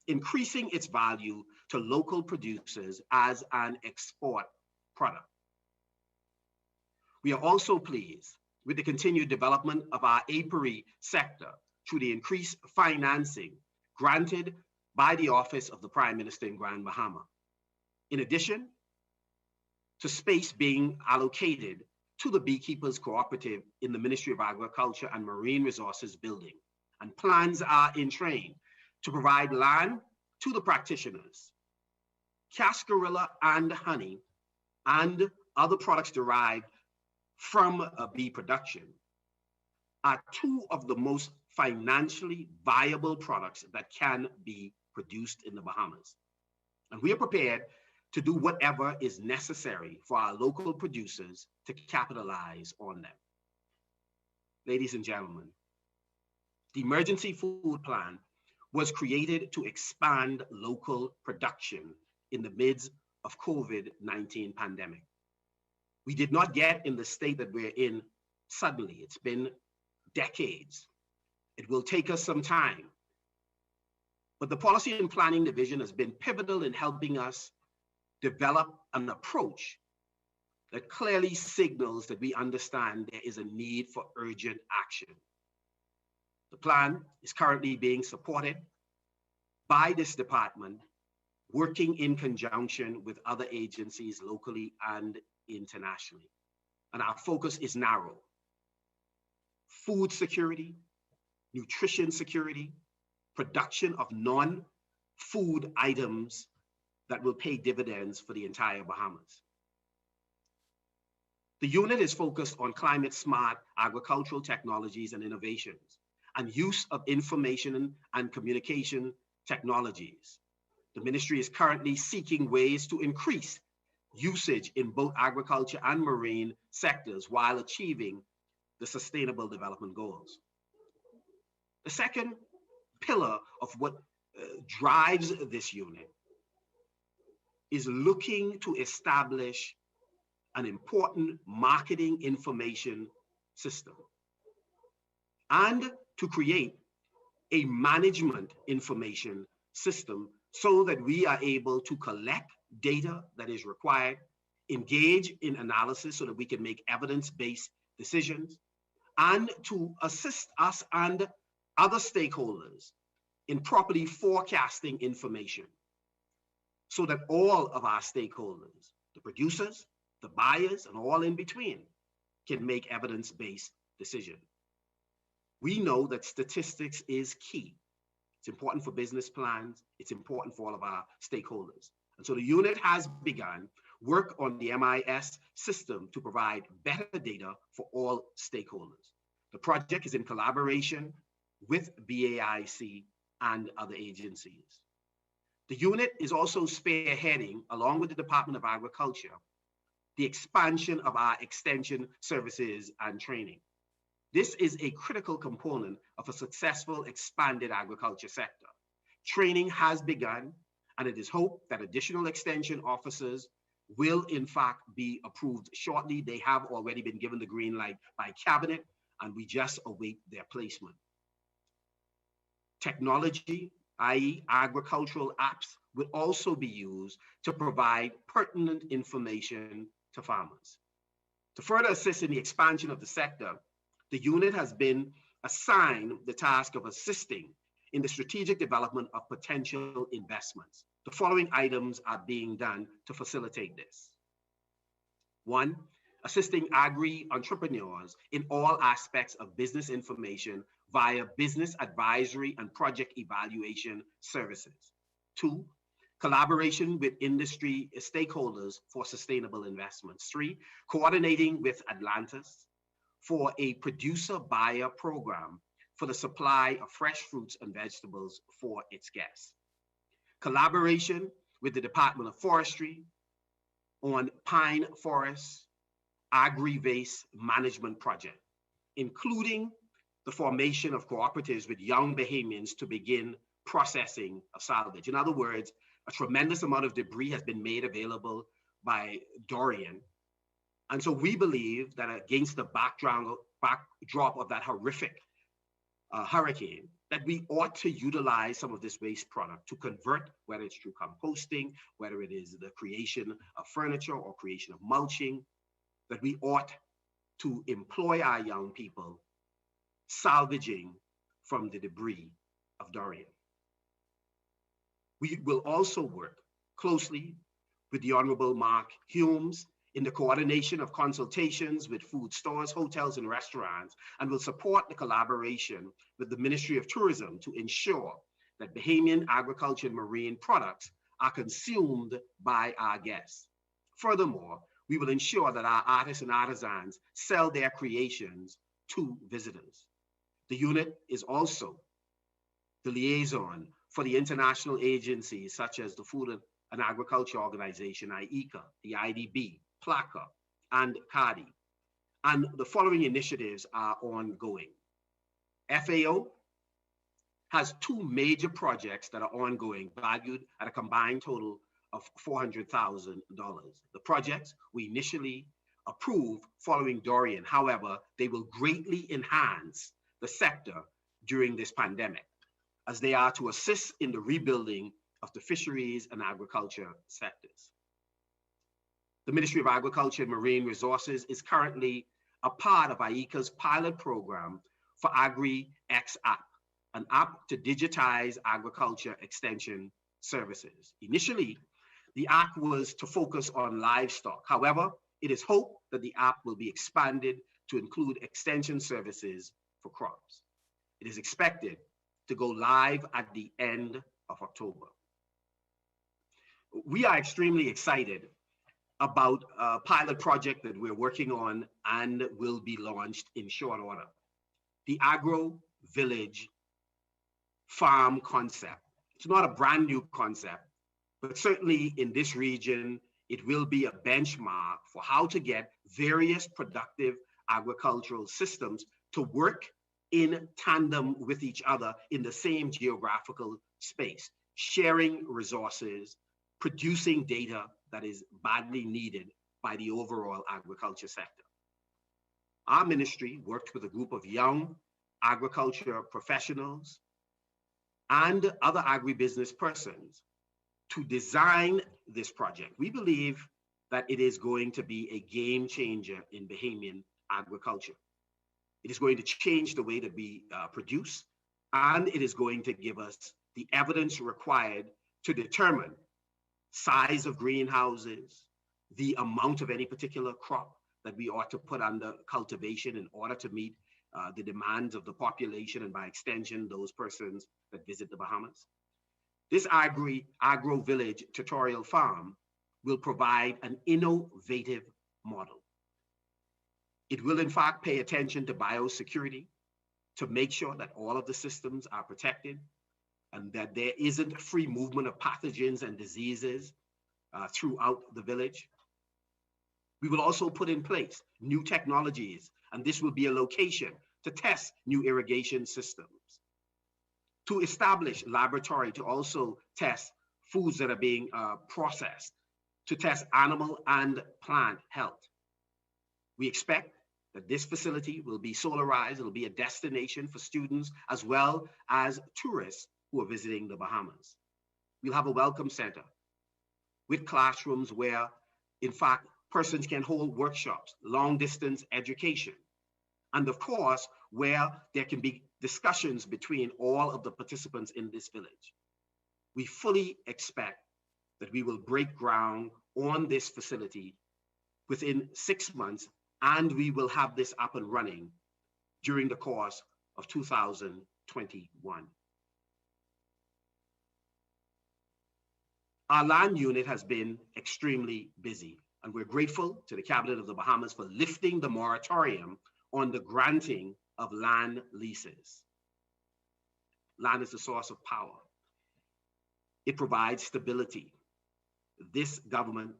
increasing its value to local producers as an export product. We are also pleased with the continued development of our apiary sector through the increased financing granted by the Office of the Prime Minister in Grand Bahama. In addition to space being allocated to the Beekeepers Cooperative in the Ministry of Agriculture and Marine Resources building, and plans are in train to provide land to the practitioners. Cascarilla and honey and other products derived from bee production are two of the most financially viable products that can be produced in the Bahamas. And we are prepared to do whatever is necessary for our local producers to capitalize on them. Ladies and gentlemen, the Emergency Food Plan was created to expand local production in the midst of COVID-19 pandemic. We did not get in the state that we're in suddenly. It's been decades. It will take us some time. But the Policy and Planning Division has been pivotal in helping us develop an approach that clearly signals that we understand there is a need for urgent action. The plan is currently being supported by this department, working in conjunction with other agencies locally and internationally. And our focus is narrow: food security, nutrition security, production of non-food items that will pay dividends for the entire Bahamas. The unit is focused on climate-smart agricultural technologies and innovations, and use of information and communication technologies. The ministry is currently seeking ways to increase usage in both agriculture and marine sectors while achieving the Sustainable Development Goals. The second pillar of what drives this unit is looking to establish an important marketing information system and to create a management information system so that we are able to collect data that is required, engage in analysis so that we can make evidence-based decisions, and to assist us and other stakeholders in properly forecasting information so that all of our stakeholders, the producers, the buyers, and all in between, can make evidence-based decisions. We know that statistics is key. It's important for business plans. It's important for all of our stakeholders. And so the unit has begun work on the MIS system to provide better data for all stakeholders. The project is in collaboration with BAIC and other agencies. The unit is also spearheading, along with the Department of Agriculture, the expansion of our extension services and training. This is a critical component of a successful expanded agriculture sector. Training has begun, and it is hoped that additional extension officers will in fact be approved shortly. They have already been given the green light by Cabinet, and we just await their placement. Technology, i.e. agricultural apps, will also be used to provide pertinent information to farmers. To further assist in the expansion of the sector, the unit has been assigned the task of assisting in the strategic development of potential investments. The following items are being done to facilitate this. 1, assisting agri-entrepreneurs in all aspects of business information via business advisory and project evaluation services. 2, collaboration with industry stakeholders for sustainable investments. 3, coordinating with Atlantis for a producer-buyer program for the supply of fresh fruits and vegetables for its guests. Collaboration with the Department of Forestry on pine forest agri-waste management project, including the formation of cooperatives with young Bahamians to begin processing of salvage. In other words, a tremendous amount of debris has been made available by Dorian. And so we believe that against the backdrop of that horrific hurricane, that we ought to utilize some of this waste product to convert, whether it's through composting, whether it is the creation of furniture or creation of mulching, that we ought to employ our young people salvaging from the debris of Dorian. We will also work closely with the Honorable Mark Humes in the coordination of consultations with food stores, hotels, and restaurants, and will support the collaboration with the Ministry of Tourism to ensure that Bahamian agriculture and marine products are consumed by our guests. Furthermore, we will ensure that our artists and artisans sell their creations to visitors. The unit is also the liaison for the international agencies such as the Food and Agriculture Organization, IECA, the IDB, PLACA, and CADI. And the following initiatives are ongoing. FAO has 2 major projects that are ongoing, valued at a combined total of $400,000. The projects we initially approved following Dorian, however, they will greatly enhance the sector during this pandemic, as they are to assist in the rebuilding of the fisheries and agriculture sectors. The Ministry of Agriculture and Marine Resources is currently a part of BAIC's pilot program for AgriX app, an app to digitize agriculture extension services. Initially, the app was to focus on livestock. However, it is hoped that the app will be expanded to include extension services for crops. It is expected to go live at the end of October. We are extremely excited about a pilot project that we're working on and will be launched in short order. The Agro Village Farm concept. It's not a brand new concept, but certainly in this region, it will be a benchmark for how to get various productive agricultural systems to work in tandem with each other in the same geographical space, sharing resources, producing data that is badly needed by the overall agriculture sector. Our ministry worked with a group of young agriculture professionals and other agribusiness persons to design this project. We believe that it is going to be a game changer in Bahamian agriculture. It is going to change the way that we produce, and it is going to give us the evidence required to determine size of greenhouses, the amount of any particular crop that we ought to put under cultivation in order to meet the demands of the population and by extension, those persons that visit the Bahamas. This agro village tutorial farm will provide an innovative model. It will in fact pay attention to biosecurity to make sure that all of the systems are protected and that there isn't free movement of pathogens and diseases throughout the village. We will also put in place new technologies, and this will be a location to test new irrigation systems, to establish laboratory to also test foods that are being processed, to test animal and plant health. We expect that this facility will be solarized. It'll be a destination for students as well as tourists who are visiting the Bahamas. We'll have a welcome center with classrooms where, in fact, persons can hold workshops, long distance education, and of course, where there can be discussions between all of the participants in this village. We fully expect that we will break ground on this facility within 6 months, and we will have this up and running during the course of 2021. Our land unit has been extremely busy, and we're grateful to the Cabinet of the Bahamas for lifting the moratorium on the granting of land leases. Land is the source of power. It provides stability. This government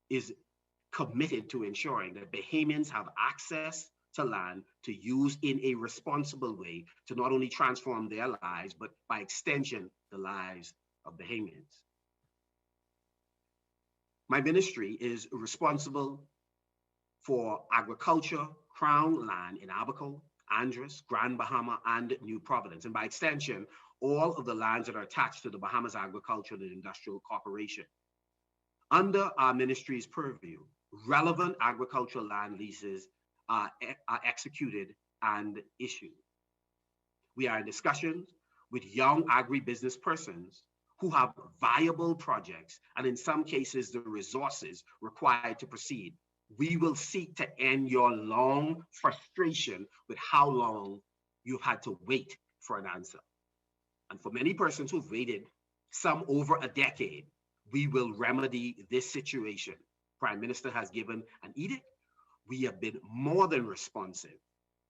is committed to ensuring that Bahamians have access to land to use in a responsible way to not only transform their lives, but by extension, the lives of Bahamians. My ministry is responsible for agriculture, crown land in Abaco, Andros, Grand Bahama, and New Providence, and by extension, all of the lands that are attached to the Bahamas Agricultural and Industrial Corporation. Under our ministry's purview, relevant agricultural land leases are executed and issued. We are in discussions with young agribusiness persons who have viable projects and in some cases the resources required to proceed. We will seek to end your long frustration with how long you've had to wait for an answer. And for many persons who've waited some over a decade, we will remedy this situation. Prime Minister has given an edict. We have been more than responsive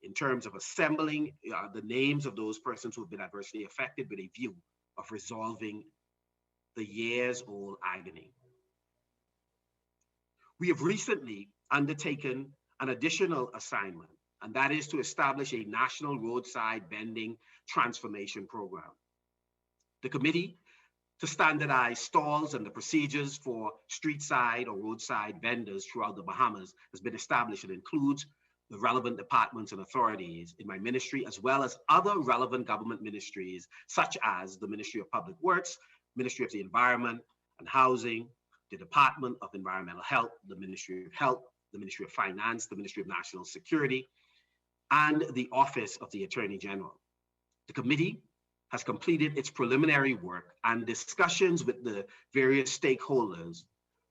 in terms of assembling the names of those persons who have been adversely affected with a view of resolving the years-old agony. We have recently undertaken an additional assignment, and that is to establish a national roadside vending transformation program. The committee to standardize stalls and the procedures for street side or roadside vendors throughout the Bahamas has been established. It includes the relevant departments and authorities in my ministry, as well as other relevant government ministries, such as the Ministry of Public Works, Ministry of the Environment and Housing, the Department of Environmental Health, the Ministry of Health, the Ministry of Finance, the Ministry of National Security, and the Office of the Attorney General. The committee has completed its preliminary work, and discussions with the various stakeholders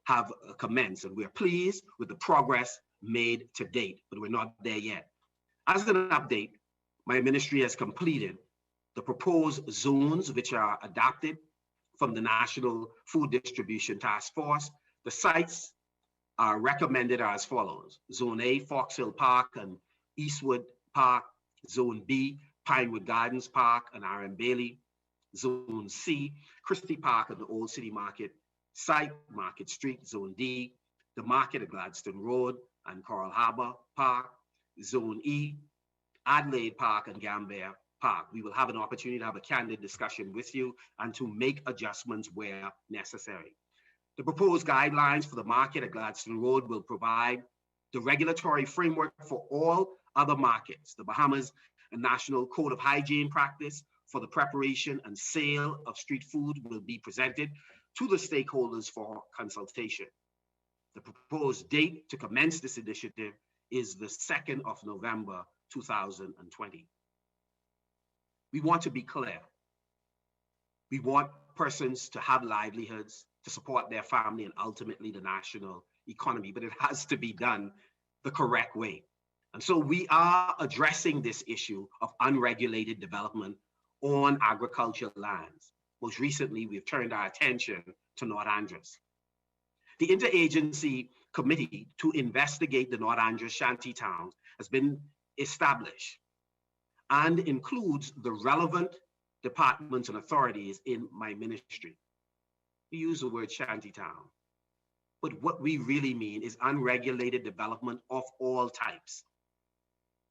have commenced, and we're pleased with the progress made to date, but we're not there yet. As an update, my ministry has completed the proposed zones which are adopted from the National Food Distribution Task Force. The sites are recommended as follows: Zone A, Fox Hill Park and Eastwood Park; Zone B, Pinewood Gardens Park and R.M. Bailey; Zone C, Christie Park and the Old City Market site, Market Street; Zone D, the Market at Gladstone Road and Coral Harbor Park; Zone E, Adelaide Park and Gambier Park. We will have an opportunity to have a candid discussion with you and to make adjustments where necessary. The proposed guidelines for the Market at Gladstone Road will provide the regulatory framework for all other markets. The Bahamas and National Code of Hygiene Practice for the preparation and sale of street food will be presented to the stakeholders for consultation. The proposed date to commence this initiative is the 2nd of November, 2020. We want to be clear. We want persons to have livelihoods, to support their family and ultimately the national economy, but it has to be done the correct way. And so we are addressing this issue of unregulated development on agricultural lands. Most recently, we've turned our attention to North Andros. The Interagency Committee to investigate the North Andros shanty towns has been established and includes the relevant departments and authorities in my ministry. We use the word shanty town, but what we really mean is unregulated development of all types.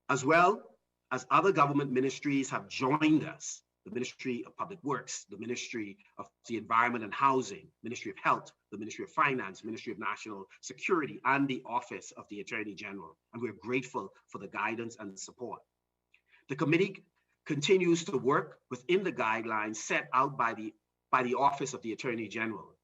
As well as other government ministries have joined us, the Ministry of Public Works, the Ministry of the Environment and Housing, Ministry of Health, the Ministry of Finance, Ministry of National Security, and the Office of the Attorney General. And we're grateful for the guidance and support. The committee continues to work within the guidelines set out by the Office of the Attorney General.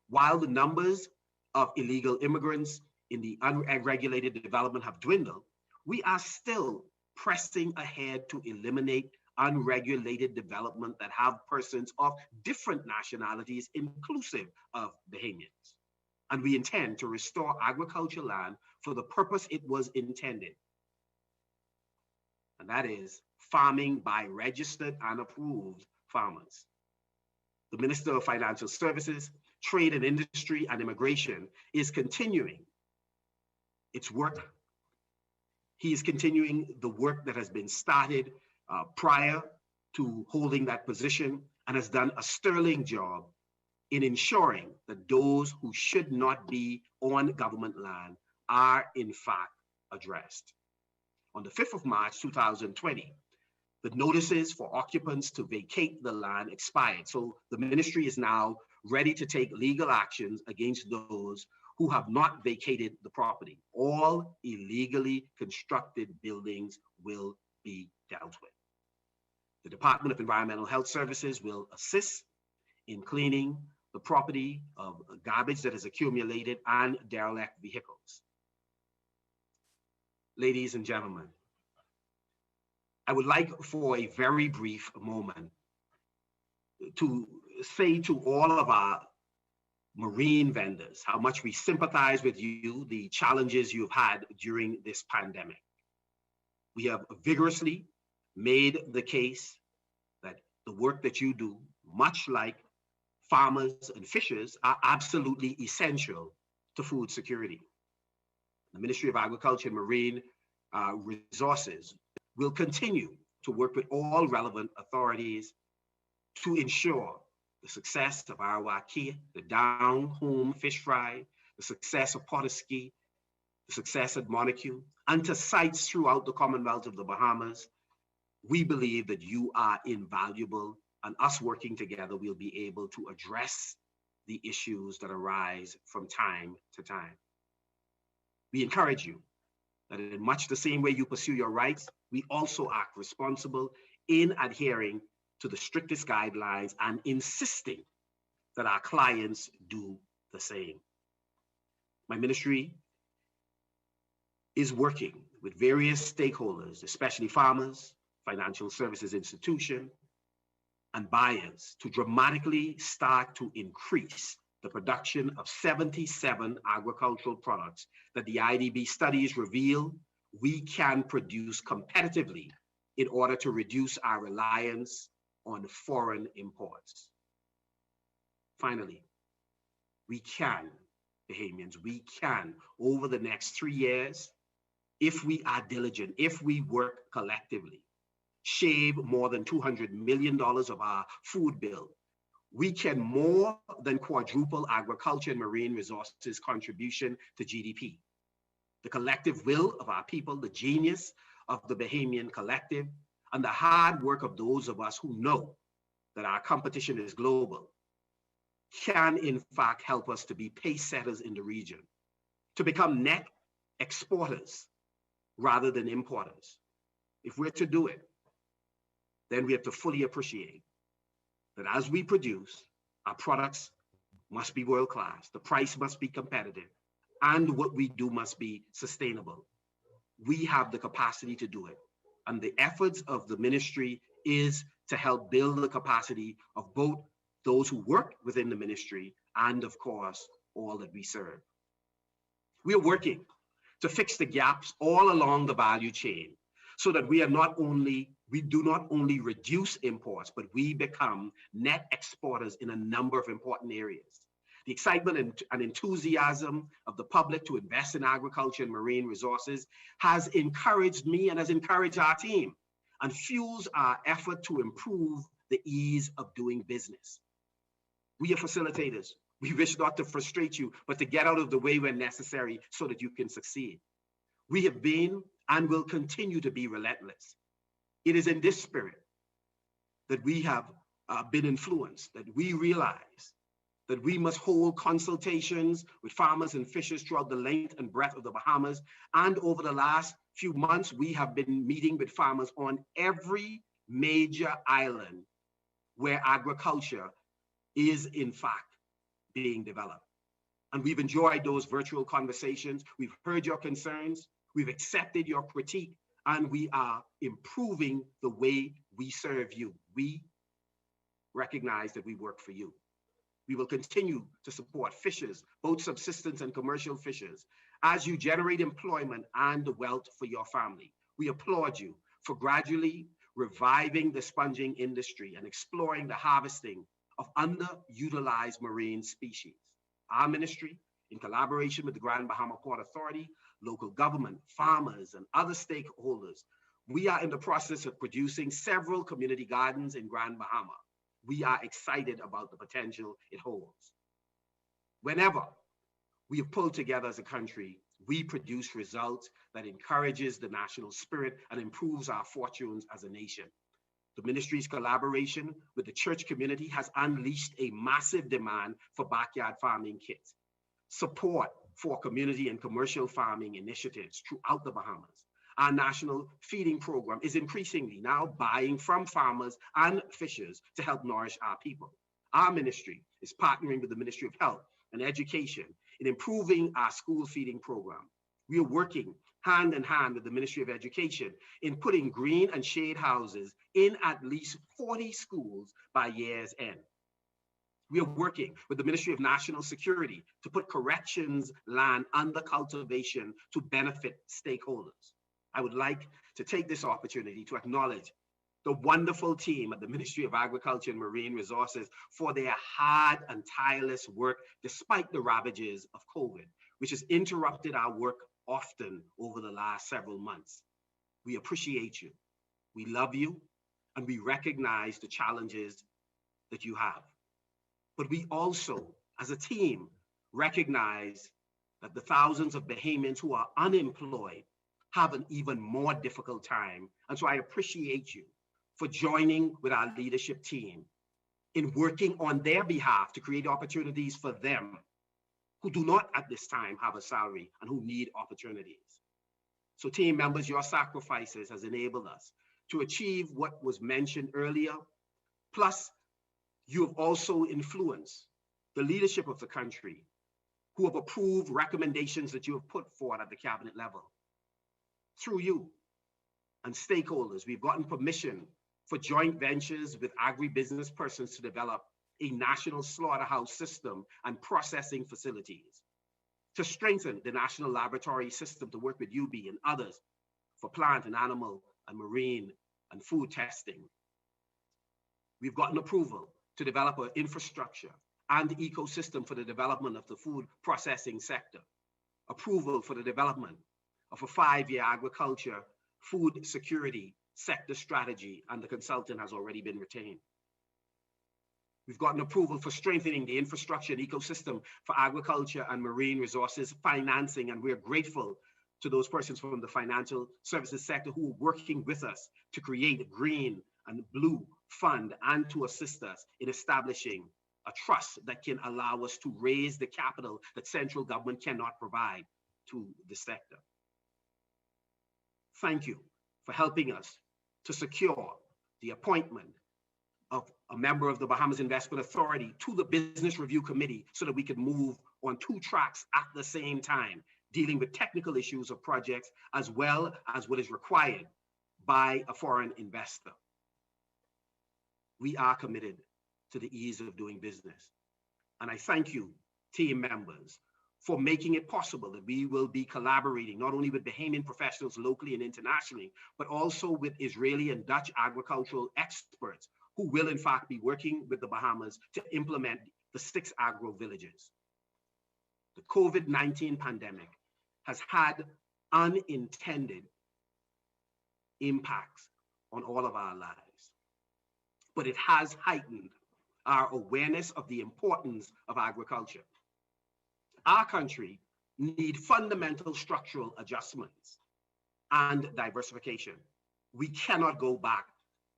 While the numbers of illegal immigrants in the unregulated development have dwindled, we are still pressing ahead to eliminate unregulated development that have persons of different nationalities, inclusive of Bahamians. And we intend to restore agricultural land for the purpose it was intended. And that is farming by registered and approved farmers. The Minister of Financial Services, Trade and Industry and Immigration is continuing its work. He is continuing the work that has been started prior to holding that position and has done a sterling job in ensuring that those who should not be on government land are in fact addressed. On the 5th of March, 2020, the notices for occupants to vacate the land expired. So the ministry is now ready to take legal actions against those who have not vacated the property. All illegally constructed buildings will be dealt with. The Department of Environmental Health Services will assist in cleaning the property of garbage that has accumulated and derelict vehicles. Ladies and gentlemen, I would like for a very brief moment to say to all of our marine vendors how much we sympathize with you, the challenges you've had during this pandemic. We have vigorously made the case that the work that you do, much like farmers and fishers, are absolutely essential to food security. The Ministry of Agriculture and Marine Resources will continue to work with all relevant authorities to ensure the success of Arawaki, the down home fish fry, the success of Potoski, the success at Montague, and to sites throughout the Commonwealth of the Bahamas. We believe that you are invaluable and us working together, we'll be able to address the issues that arise from time to time. We encourage you that in much the same way you pursue your rights, we also act responsible in adhering to the strictest guidelines and insisting that our clients do the same. My ministry is working with various stakeholders, especially farmers, financial services institutions, and buyers to dramatically start to increase the production of 77 agricultural products that the IDB studies reveal we can produce competitively in order to reduce our reliance on foreign imports. Finally, we can, Bahamians, we can, over the next 3 years, if we are diligent, if we work collectively, shave more than $200 million of our food bill. We can more than quadruple agriculture and marine resources contribution to GDP. The collective will of our people, the genius of the Bahamian collective, and the hard work of those of us who know that our competition is global can in fact help us to be pace setters in the region, to become net exporters rather than importers. If we're to do it, then we have to fully appreciate that as we produce, our products must be world-class, the price must be competitive, and what we do must be sustainable. We have the capacity to do it. And the efforts of the ministry is to help build the capacity of both those who work within the ministry and, of course, all that we serve. We are working to fix the gaps all along the value chain so that we do not only reduce imports, but we become net exporters in a number of important areas. The excitement and enthusiasm of the public to invest in agriculture and marine resources has encouraged me and has encouraged our team and fuels our effort to improve the ease of doing business. We are facilitators. We wish not to frustrate you, but to get out of the way when necessary so that you can succeed. We have been and will continue to be relentless. It is in this spirit that we have been influenced, that we realize that we must hold consultations with farmers and fishers throughout the length and breadth of the Bahamas. And over the last few months, we have been meeting with farmers on every major island where agriculture is in fact being developed. And we've enjoyed those virtual conversations. We've heard your concerns, we've accepted your critique, and we are improving the way we serve you. We recognize that we work for you. We will continue to support fishers, both subsistence and commercial fishers, as you generate employment and wealth for your family. We applaud you for gradually reviving the sponging industry and exploring the harvesting of underutilized marine species. Our ministry, in collaboration with the Grand Bahama Port Authority, local government, farmers, and other stakeholders, we are in the process of producing several community gardens in Grand Bahama. We are excited about the potential it holds. Whenever we have pulled together as a country, we produce results that encourages the national spirit and improves our fortunes as a nation. The ministry's collaboration with the church community has unleashed a massive demand for backyard farming kits, support for community and commercial farming initiatives throughout the Bahamas. Our national feeding program is increasingly now buying from farmers and fishers to help nourish our people. Our ministry is partnering with the Ministry of Health and Education in improving our school feeding program. We are working hand in hand with the Ministry of Education in putting green and shade houses in at least 40 schools by year's end. We are working with the Ministry of National Security to put corrections land under cultivation to benefit stakeholders. I would like to take this opportunity to acknowledge the wonderful team at the Ministry of Agriculture and Marine Resources for their hard and tireless work despite the ravages of COVID, which has interrupted our work often over the last several months. We appreciate you, we love you, and we recognize the challenges that you have. But we also, as a team, recognize that the thousands of Bahamians who are unemployed have an even more difficult time. And so I appreciate you for joining with our leadership team in working on their behalf to create opportunities for them who do not at this time have a salary and who need opportunities. So team members, your sacrifices has enabled us to achieve what was mentioned earlier. Plus, you have also influenced the leadership of the country who have approved recommendations that you have put forward at the cabinet level. Through you and stakeholders, we've gotten permission for joint ventures with agribusiness persons to develop a national slaughterhouse system and processing facilities, to strengthen the national laboratory system to work with UB and others for plant and animal and marine and food testing. We've gotten approval to develop an infrastructure and ecosystem for the development of the food processing sector, approval for the development of a 5-year agriculture food security sector strategy, and the consultant has already been retained. We've gotten approval for strengthening the infrastructure and ecosystem for agriculture and marine resources financing, and we're grateful to those persons from the financial services sector who are working with us to create a green and blue fund and to assist us in establishing a trust that can allow us to raise the capital that central government cannot provide to the sector. Thank you for helping us to secure the appointment of a member of the Bahamas Investment Authority to the Business Review Committee so that we could move on 2 tracks at the same time, dealing with technical issues of projects as well as what is required by a foreign investor. We are committed to the ease of doing business. And I thank you, team members, for making it possible that we will be collaborating not only with Bahamian professionals locally and internationally, but also with Israeli and Dutch agricultural experts who will in fact be working with the Bahamas to implement the 6 agro villages. The COVID-19 pandemic has had unintended impacts on all of our lives, but it has heightened our awareness of the importance of agriculture. Our country needs fundamental structural adjustments and diversification. We cannot go back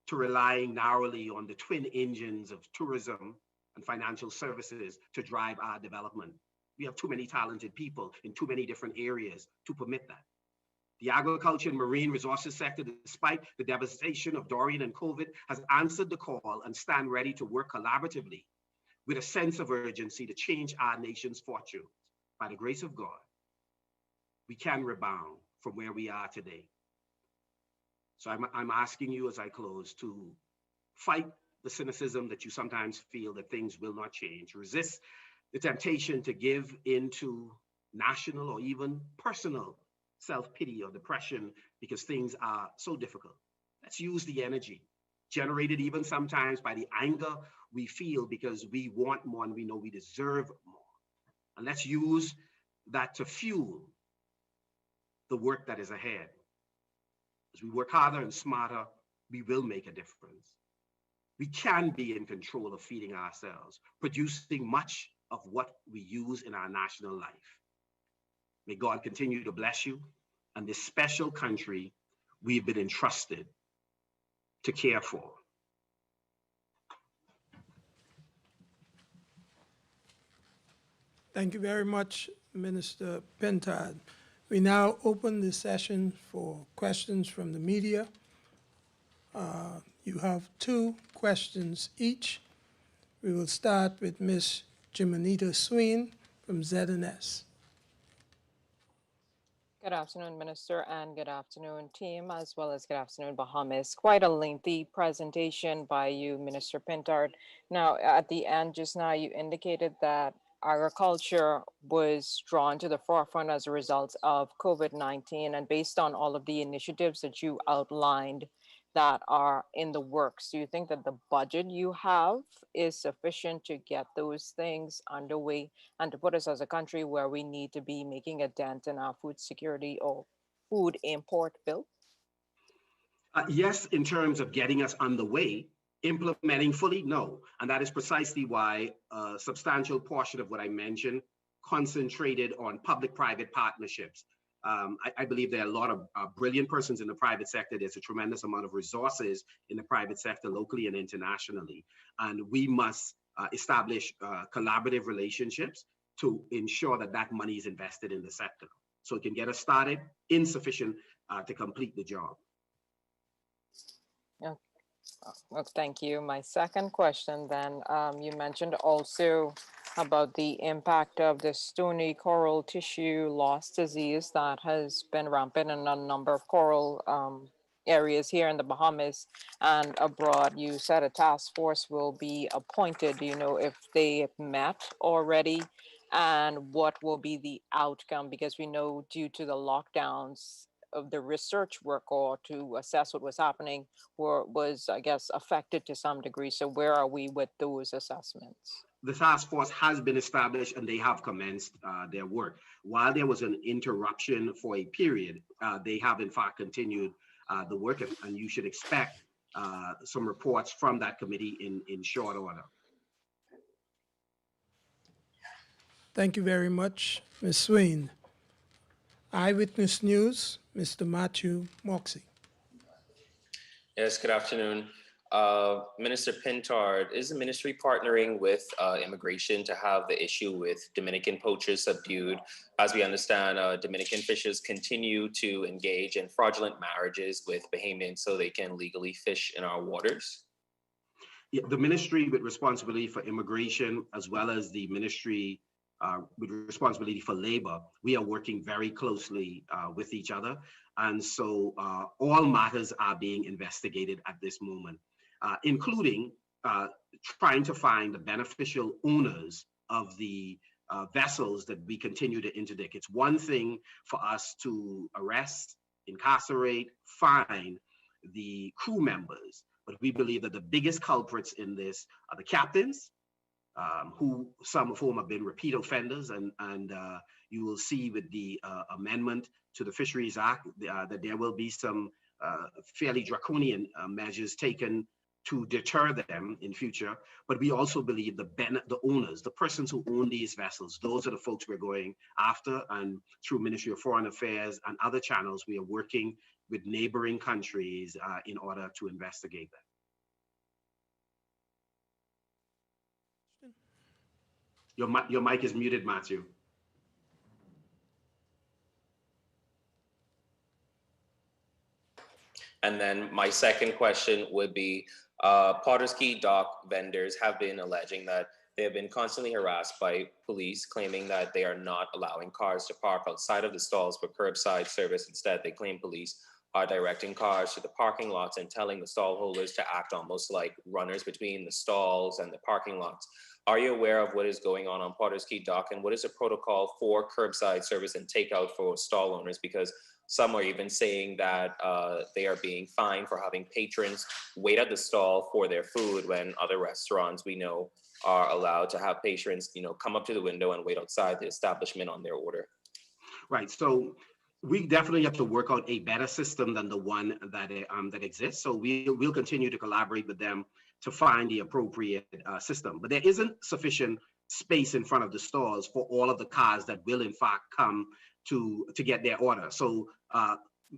to relying narrowly on the twin engines of tourism and financial services to drive our development. We have too many talented people in too many different areas to permit that. The agriculture and marine resources sector, despite the devastation of Dorian and COVID, has answered the call and stand ready to work collaboratively with a sense of urgency to change our nation's fortune. By the grace of God, we can rebound from where we are today. So I'm asking you as I close to fight the cynicism that you sometimes feel that things will not change. Resist the temptation to give into national or even personal self-pity or depression because things are so difficult. Let's use the energy generated even sometimes by the anger we feel because we want more and we know we deserve more. And let's use that to fuel the work that is ahead. As we work harder and smarter, we will make a difference. We can be in control of feeding ourselves, producing much of what we use in our national life. May God continue to bless you and this special country we've been entrusted to care for. Thank you very much, Minister Pentard. We now open the session for questions from the media. You have 2 questions each. We will start with Ms. Jimonita Sween from ZNS. Good afternoon, Minister, and good afternoon, team, as well as good afternoon, Bahamas. Quite a lengthy presentation by you, Minister Pentard. Now, at the end just now, you indicated that agriculture was drawn to the forefront as a result of COVID-19, and based on all of the initiatives that you outlined that are in the works, do you think that the budget you have is sufficient to get those things underway and to put us as a country where we need to be making a dent in our food security or food import bill? Yes, in terms of getting us underway. Implementing fully, no. And that is precisely why a substantial portion of what I mentioned concentrated on public-private partnerships I believe there are a lot of brilliant persons in the private sector. There's a tremendous amount of resources in the private sector, locally and internationally. And we must establish collaborative relationships to ensure that that money is invested in the sector, so it can get us started, insufficient to complete the job. Yeah. Well, thank you. My second question then, you mentioned also about the impact of the stony coral tissue loss disease that has been rampant in a number of coral areas here in the Bahamas and abroad. You said a task force will be appointed. Do you know if they have met already, and what will be the outcome? Because we know due to the lockdowns of the research work or to assess what was happening was, I guess, affected to some degree. So where are we with those assessments? The task force has been established and they have commenced their work. While there was an interruption for a period, they have in fact continued the work, and you should expect some reports from that committee in short order. Thank you very much, Ms. Swain. Eyewitness News, Mr. Matthew Moxie. Yes, good afternoon. Minister Pintard, is the ministry partnering with immigration to have the issue with Dominican poachers subdued? As we understand, Dominican fishers continue to engage in fraudulent marriages with Bahamians so they can legally fish in our waters. Yeah, the ministry with responsibility for immigration, as well as the ministry with responsibility for labor, we are working very closely with each other. And so all matters are being investigated at this moment, including trying to find the beneficial owners of the vessels that we continue to interdict. It's one thing for us to arrest, incarcerate, fine the crew members, but we believe that the biggest culprits in this are the captains, some of whom have been repeat offenders, and you will see with the amendment to the Fisheries Act that there will be some fairly draconian measures taken to deter them in future. But we also believe the owners, the persons who own these vessels, those are the folks we're going after, and through Ministry of Foreign Affairs and other channels, we are working with neighboring countries in order to investigate that. Your mic is muted, Matthew. And then my second question would be, Potter's Key dock vendors have been alleging that they have been constantly harassed by police, claiming that they are not allowing cars to park outside of the stalls for curbside service. Instead, they claim police are directing cars to the parking lots and telling the stall holders to act almost like runners between the stalls and the parking lots. Are you aware of what is going on Potter's Key dock, and what is the protocol for curbside service and takeout for stall owners? Because some are even saying that they are being fined for having patrons wait at the stall for their food, when other restaurants we know are allowed to have patrons, come up to the window and wait outside the establishment on their order. Right. So we definitely have to work out a better system than the one that exists. So we'll continue to collaborate with them to find the appropriate system. But there isn't sufficient space in front of the stalls for all of the cars that will in fact come to get their order. So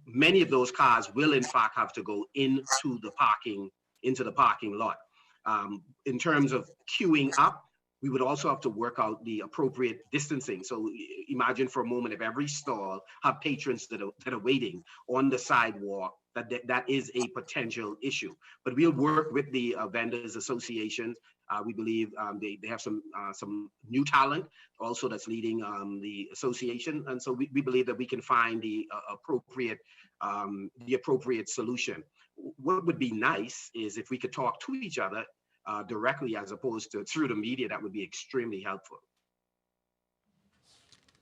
many of those cars will in fact have to go into the parking lot. In terms of queuing up, we would also have to work out the appropriate distancing. So imagine for a moment if every stall have patrons that are waiting on the sidewalk, that is a potential issue. But we'll work with the vendors associations. We believe they have some new talent also that's leading the association, and so we believe that we can find the appropriate solution. What would be nice is if we could talk to each other directly as opposed to through the media. That would be extremely helpful.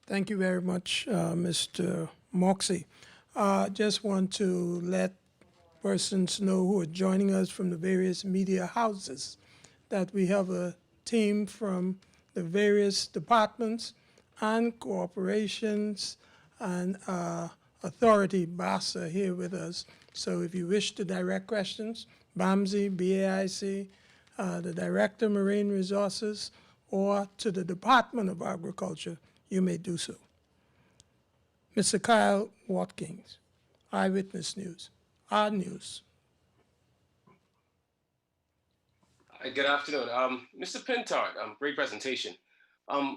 Thank you very much, Mr. Moxie. Just want to let persons know who are joining us from the various media houses that we have a team from the various departments and corporations and authority, BASFOR, here with us. So if you wish to direct questions, BAMSI, BAIC, the Director of Marine Resources, or to the Department of Agriculture, you may do so. Mr. Kyle Watkins, Eyewitness News, our news. Hi, good afternoon. Mr. Pintard, great presentation.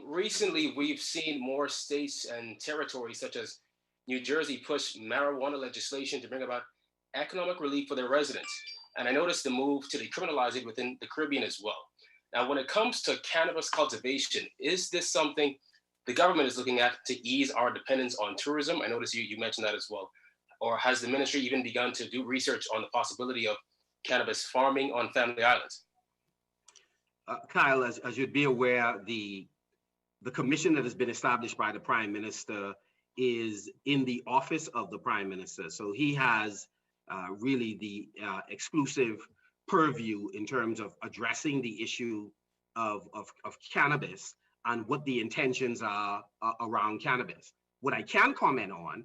Recently, we've seen more states and territories such as New Jersey push marijuana legislation to bring about economic relief for their residents. And I noticed the move to decriminalize it within the Caribbean as well. Now, when it comes to cannabis cultivation, is this something the government is looking at to ease our dependence on tourism? I noticed you mentioned that as well. Or has the ministry even begun to do research on the possibility of cannabis farming on family islands? Kyle, as you'd be aware, the commission that has been established by the Prime Minister is in the office of the Prime Minister. So he has really the exclusive purview in terms of addressing the issue of cannabis and what the intentions are around cannabis. What I can comment on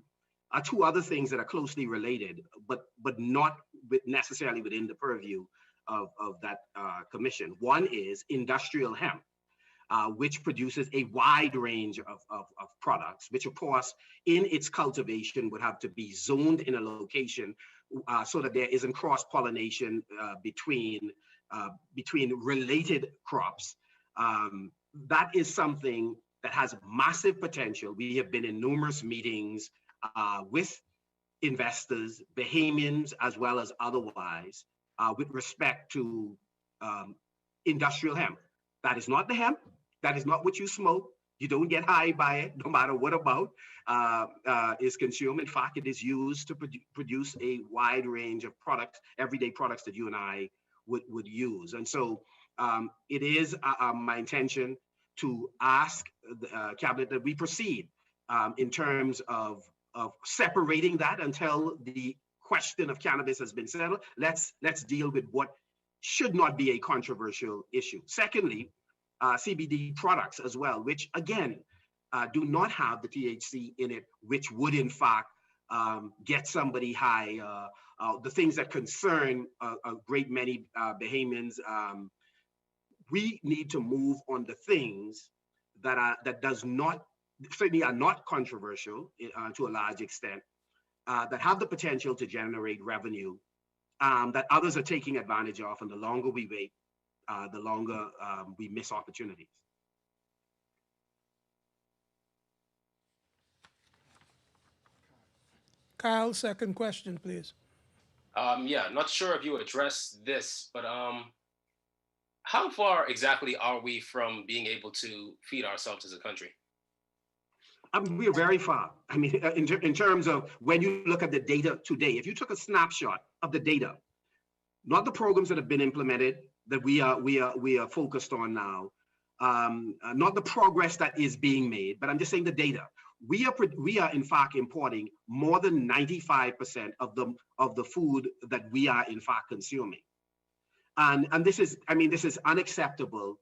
are two other things that are closely related, but not necessarily within the purview of that commission. One is industrial hemp, which produces a wide range of products, which of course in its cultivation would have to be zoned in a location so that there isn't cross-pollination between related crops. That is something that has massive potential. We have been in numerous meetings with investors, Bahamians as well as otherwise, with respect to industrial hemp. That is not the hemp. That is not what you smoke. You don't get high by it, no matter what about is consumed. In fact, it is used to produce a wide range of products, everyday products that you and I would use. And so it is my intention to ask the Cabinet that we proceed in terms of separating that until the question of cannabis has been settled. Let's deal with what should not be a controversial issue. Secondly, CBD products as well, which again do not have the THC in it, which would in fact get somebody high. The things that concern a great many Bahamians. We need to move on the things that does not certainly are not controversial to a large extent, that have the potential to generate revenue that others are taking advantage of, and the longer we wait, the longer we miss opportunities. Kyle, second question, please. Yeah, not sure if you addressed this, but how far exactly are we from being able to feed ourselves as a country? We are very far. I mean, in terms of when you look at the data today, if you took a snapshot of the data, not the programs that have been implemented that we are focused on now, not the progress that is being made, but I'm just saying the data. We are in fact importing more than 95% of the food that we are in fact consuming, and this is unacceptable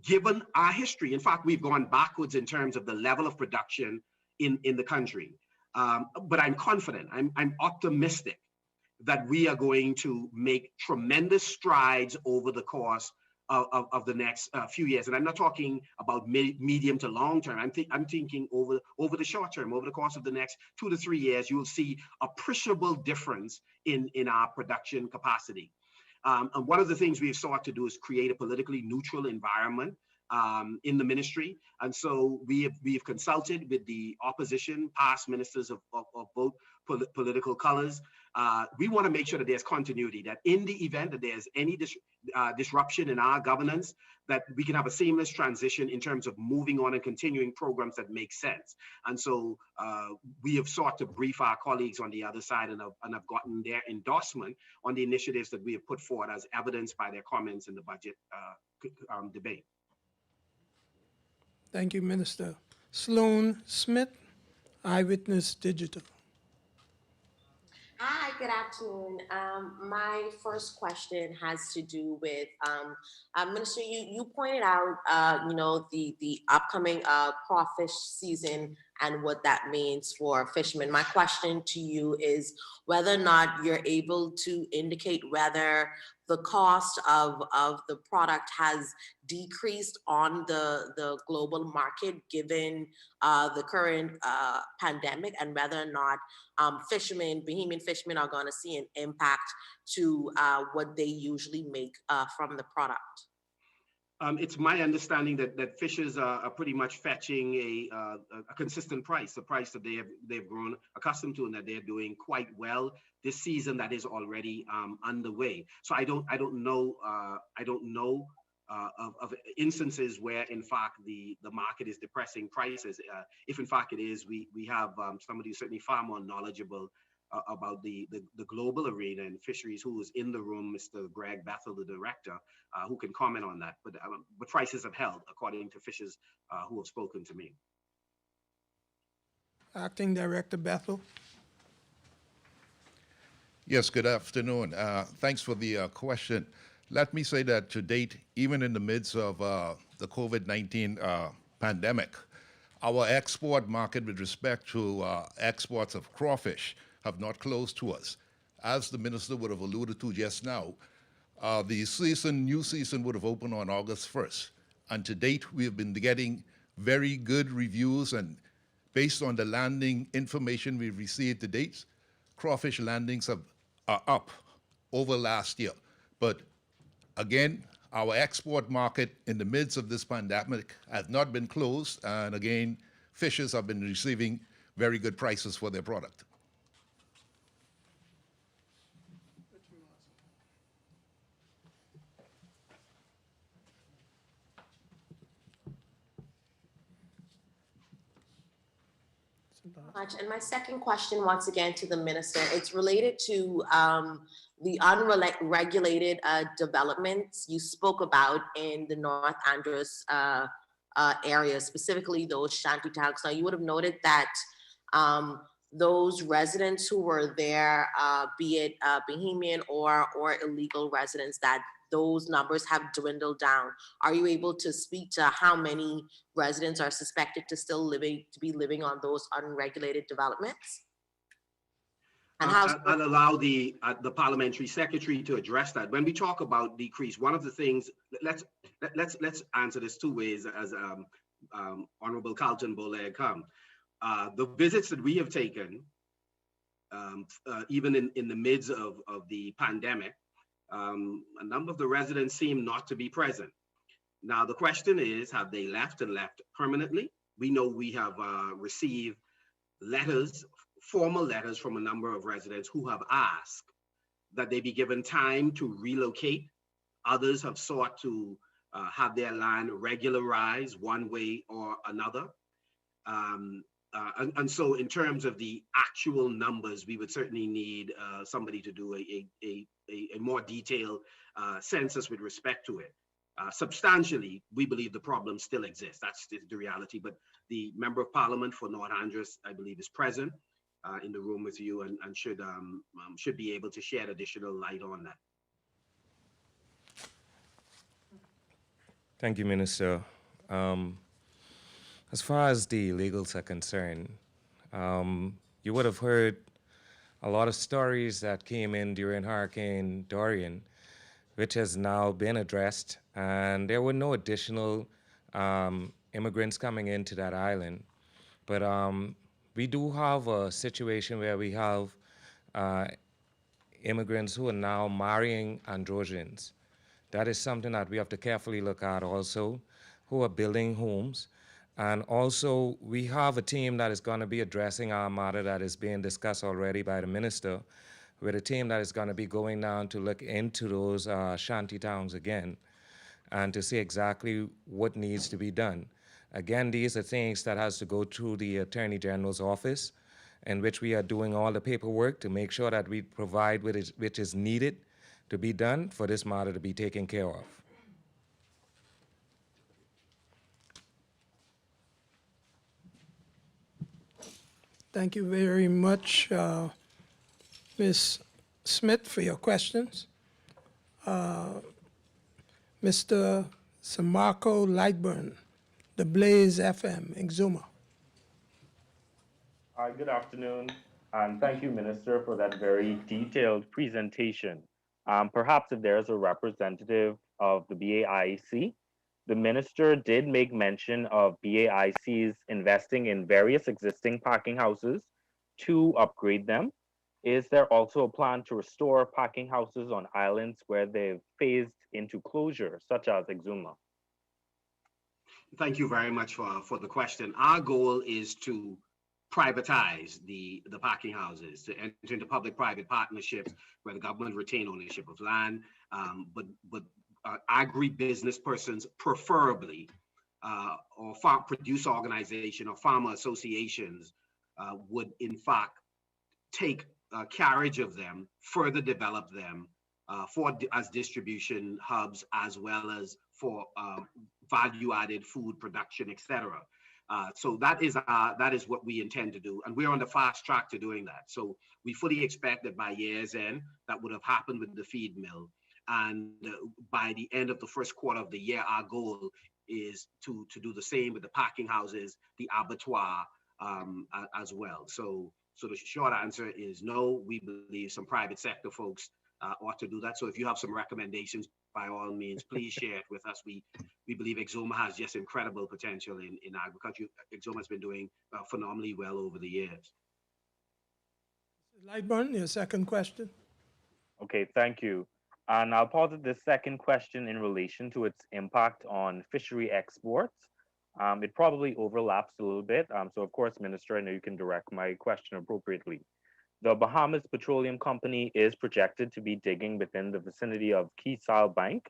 given our history. In fact, we've gone backwards in terms of the level of production in the country. But I'm confident, I'm optimistic that we are going to make tremendous strides over the course of the next few years. And I'm not talking about medium to long term. I'm thinking over the short term, over the course of the next 2 to 3 years, you will see appreciable difference in our production capacity. And one of the things we've sought to do is create a politically neutral environment in the ministry. And so we have consulted with the opposition, past ministers of both political colors. We want to make sure that there's continuity, that in the event that there's any disruption in our governance, that we can have a seamless transition in terms of moving on and continuing programs that make sense. And so we have sought to brief our colleagues on the other side and have gotten their endorsement on the initiatives that we have put forward as evidenced by their comments in the budget debate. Thank you, Minister. Sloan Smith, Eyewitness Digital. Hi, good afternoon. My first question has to do with Minister. You pointed out, the upcoming crawfish season and what that means for fishermen. My question to you is whether or not you're able to indicate whether the cost of the product has decreased on the global market given the current pandemic, and whether or not fishermen, Bahamian fishermen, are going to see an impact to what they usually make from the product. It's my understanding that fishers are pretty much fetching a consistent price, the price that they've grown accustomed to, and that they're doing quite well this season that is already underway. So I don't know of instances where in fact the market is depressing prices. If in fact it is, we have somebody who's certainly far more knowledgeable about the global arena and fisheries, who is in the room, Mr. Greg Bethel, the director, who can comment on that. But prices have held, according to fishers who have spoken to me. Acting Director Bethel. Yes, good afternoon. Thanks for the question. Let me say that to date, even in the midst of the COVID-19 pandemic, our export market with respect to exports of crawfish have not closed to us. As the minister would have alluded to just now, the new season would have opened on August 1st. And to date, we have been getting very good reviews, and based on the landing information we've received to date, crawfish landings are up over last year. But again, our export market in the midst of this pandemic has not been closed, and again, fishers have been receiving very good prices for their product. And my second question, once again, to the minister, it's related to the unregulated developments you spoke about in the North Andros area, specifically those shanty towns. Now, you would have noted that those residents who were there, be it Bahamian or illegal residents, that those numbers have dwindled down. Are you able to speak to how many residents are suspected to be living on those unregulated developments? And I'll allow the parliamentary secretary to address that. When we talk about decrease, one of the things, let's answer this two ways, as Honorable Carlton Boleg come. The visits that we have taken, even in the midst of the pandemic, a number of the residents seem not to be present. Now, the question is, have they left and left permanently? We know we have received letters, formal letters from a number of residents who have asked that they be given time to relocate. Others have sought to have their land regularized one way or another. And so in terms of the actual numbers, we would certainly need somebody to do a more detailed census with respect to it. Substantially, we believe the problem still exists. That's the reality. But the Member of Parliament for North Andros, I believe, is present in the room with you, and should be able to shed additional light on that. Thank you, Minister. As far as the illegals are concerned, you would have heard a lot of stories that came in during Hurricane Dorian, which has now been addressed, and there were no additional immigrants coming into that island. But we do have a situation where we have immigrants who are now marrying Androsians. That is something that we have to carefully look at also, who are building homes. And also, we have a team that is going to be addressing our matter that is being discussed already by the minister, with a team that is going to be going down to look into those shanty towns again and to see exactly what needs to be done. Again, these are things that has to go through the Attorney General's office, in which we are doing all the paperwork to make sure that we provide which is needed to be done for this matter to be taken care of. Thank you very much, Ms. Smith, for your questions. Mr. Samarco Lightburn, the Blaze FM, Exuma. Hi, good afternoon, and thank you, Minister, for that very detailed presentation. Perhaps if there's a representative of the BAIC, the Minister did make mention of BAIC's investing in various existing packing houses to upgrade them. Is there also a plan to restore packing houses on islands where they've phased into closure, such as Exuma? Thank you very much for the question. Our goal is to privatize the packing houses, to enter into public-private partnerships where the government retain ownership of land, but agribusiness persons preferably, or farm producer organization or farmer associations would in fact take carriage of them, further develop them as distribution hubs, as well as for value-added food production, etc. So that is what we intend to do, and we're on the fast track to doing that. So we fully expect that by year's end, that would have happened with the feed mill, and by the end of the first quarter of the year, our goal is to do the same with the packing houses, the abattoir, as well. So the short answer is no. We believe some private sector folks ought to do that. So if you have some recommendations, by all means, please share it with us. We believe Exuma has just incredible potential in agriculture. Exuma has been doing phenomenally well over the years. Lightburn, your second question. Okay, thank you. And I'll posit this second question in relation to its impact on fishery exports. It probably overlaps a little bit. So of course, Minister, I know you can direct my question appropriately. The Bahamas Petroleum Company is projected to be digging within the vicinity of Kesal Bank,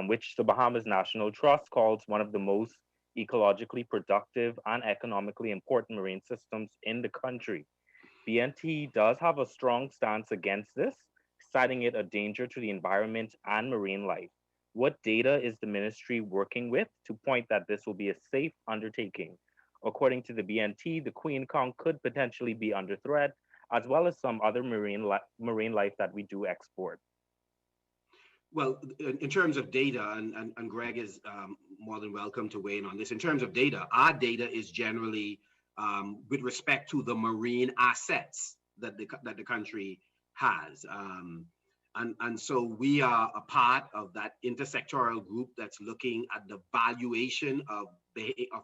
which the Bahamas National Trust calls one of the most ecologically productive and economically important marine systems in the country. BNT does have a strong stance against this, citing it a danger to the environment and marine life. What data is the ministry working with to point that this will be a safe undertaking? According to the BNT, the Queen Kong could potentially be under threat, as well as some other marine life that we do export. Well, in terms of data, and Greg is more than welcome to weigh in on this. In terms of data, our data is generally with respect to the marine assets that the country has. And so we are a part of that intersectoral group that's looking at the valuation of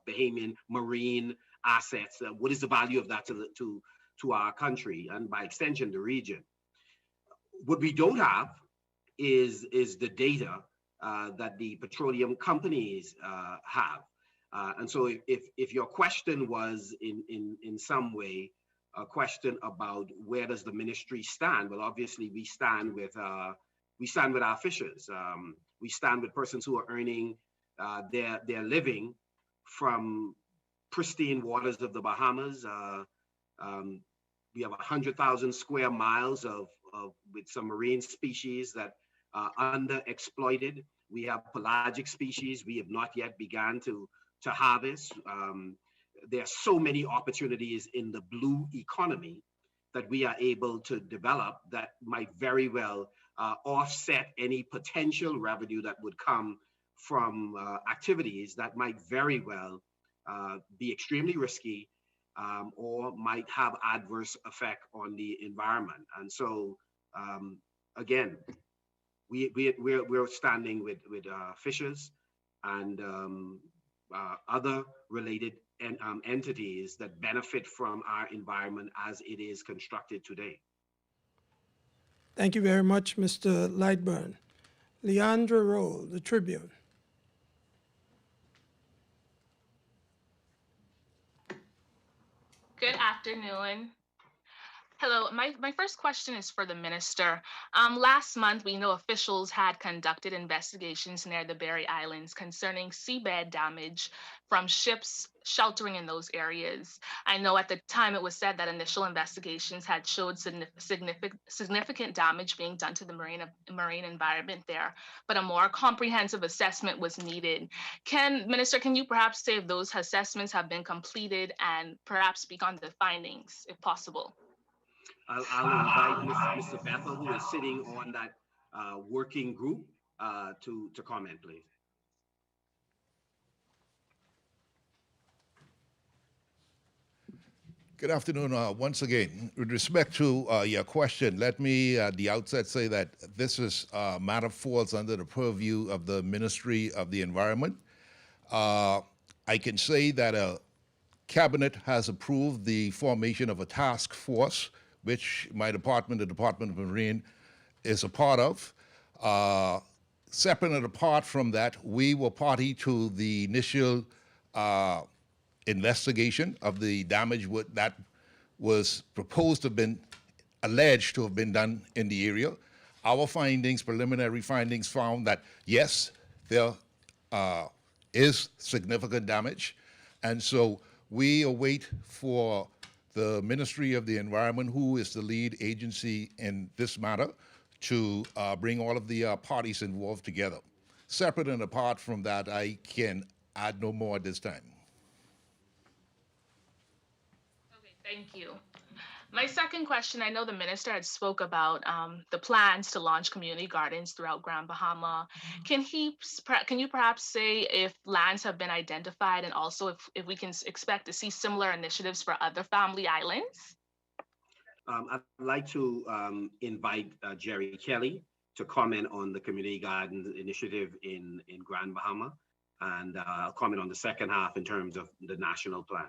Bahamian marine assets. What is the value of that to our country, and by extension, the region? What we don't have is the data that the petroleum companies have. And so if your question was in some way a question about where does the ministry stand, well, obviously we stand with our fishers. We stand with persons who are earning their living from pristine waters of the Bahamas. We have 100,000 square miles with some marine species that are underexploited. We have pelagic species we have not yet begun to harvest. There are so many opportunities in the blue economy that we are able to develop that might very well offset any potential revenue that would come from activities that might very well be extremely risky, or might have adverse effect on the environment. And so, again, we're standing with fishers and other related entities that benefit from our environment as it is constructed today. Thank you very much, Mr. Lightburn. Leandra Roll, the Tribune. Good afternoon. Hello, my first question is for the minister. Last month, we know officials had conducted investigations near the Berry Islands concerning seabed damage from ships sheltering in those areas. I know at the time it was said that initial investigations had showed significant damage being done to the marine environment there, but a more comprehensive assessment was needed. Minister, can you perhaps say if those assessments have been completed and perhaps speak on the findings, if possible? I'll invite Mr. Bethel, who is sitting on that working group, to comment, please. Good afternoon once again. With respect to your question, let me at the outset say that this is matter falls under the purview of the Ministry of the Environment. I can say that a Cabinet has approved the formation of a task force, which my department, the Department of Marine, is a part of. Separate and apart from that, we were party to the initial investigation of the damage that was proposed to have been alleged to have been done in the area. Our findings, preliminary findings, found that yes, there is significant damage, and so we await for the Ministry of the Environment, who is the lead agency in this matter, to bring all of the parties involved together. Separate and apart from that, I can add no more at this time. Okay, thank you. My second question, I know the minister had spoke about the plans to launch community gardens throughout Grand Bahama. Can you perhaps say if lands have been identified, and also if we can expect to see similar initiatives for other family islands? I'd like to invite Jerry Kelly to comment on the community garden initiative in Grand Bahama, and I'll comment on the second half in terms of the national plan.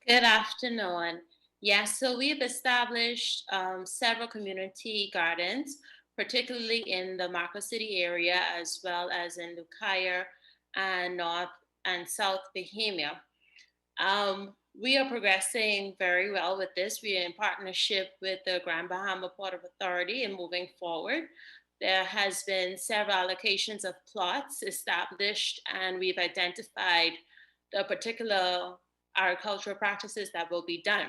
Good afternoon. Yes, so we've established several community gardens, particularly in the Marco City area, as well as in Lucaya and North and South Bohemia. We are progressing very well with this. We are in partnership with the Grand Bahama Port Authority and moving forward. There has been several allocations of plots established, and we've identified the particular agricultural practices that will be done.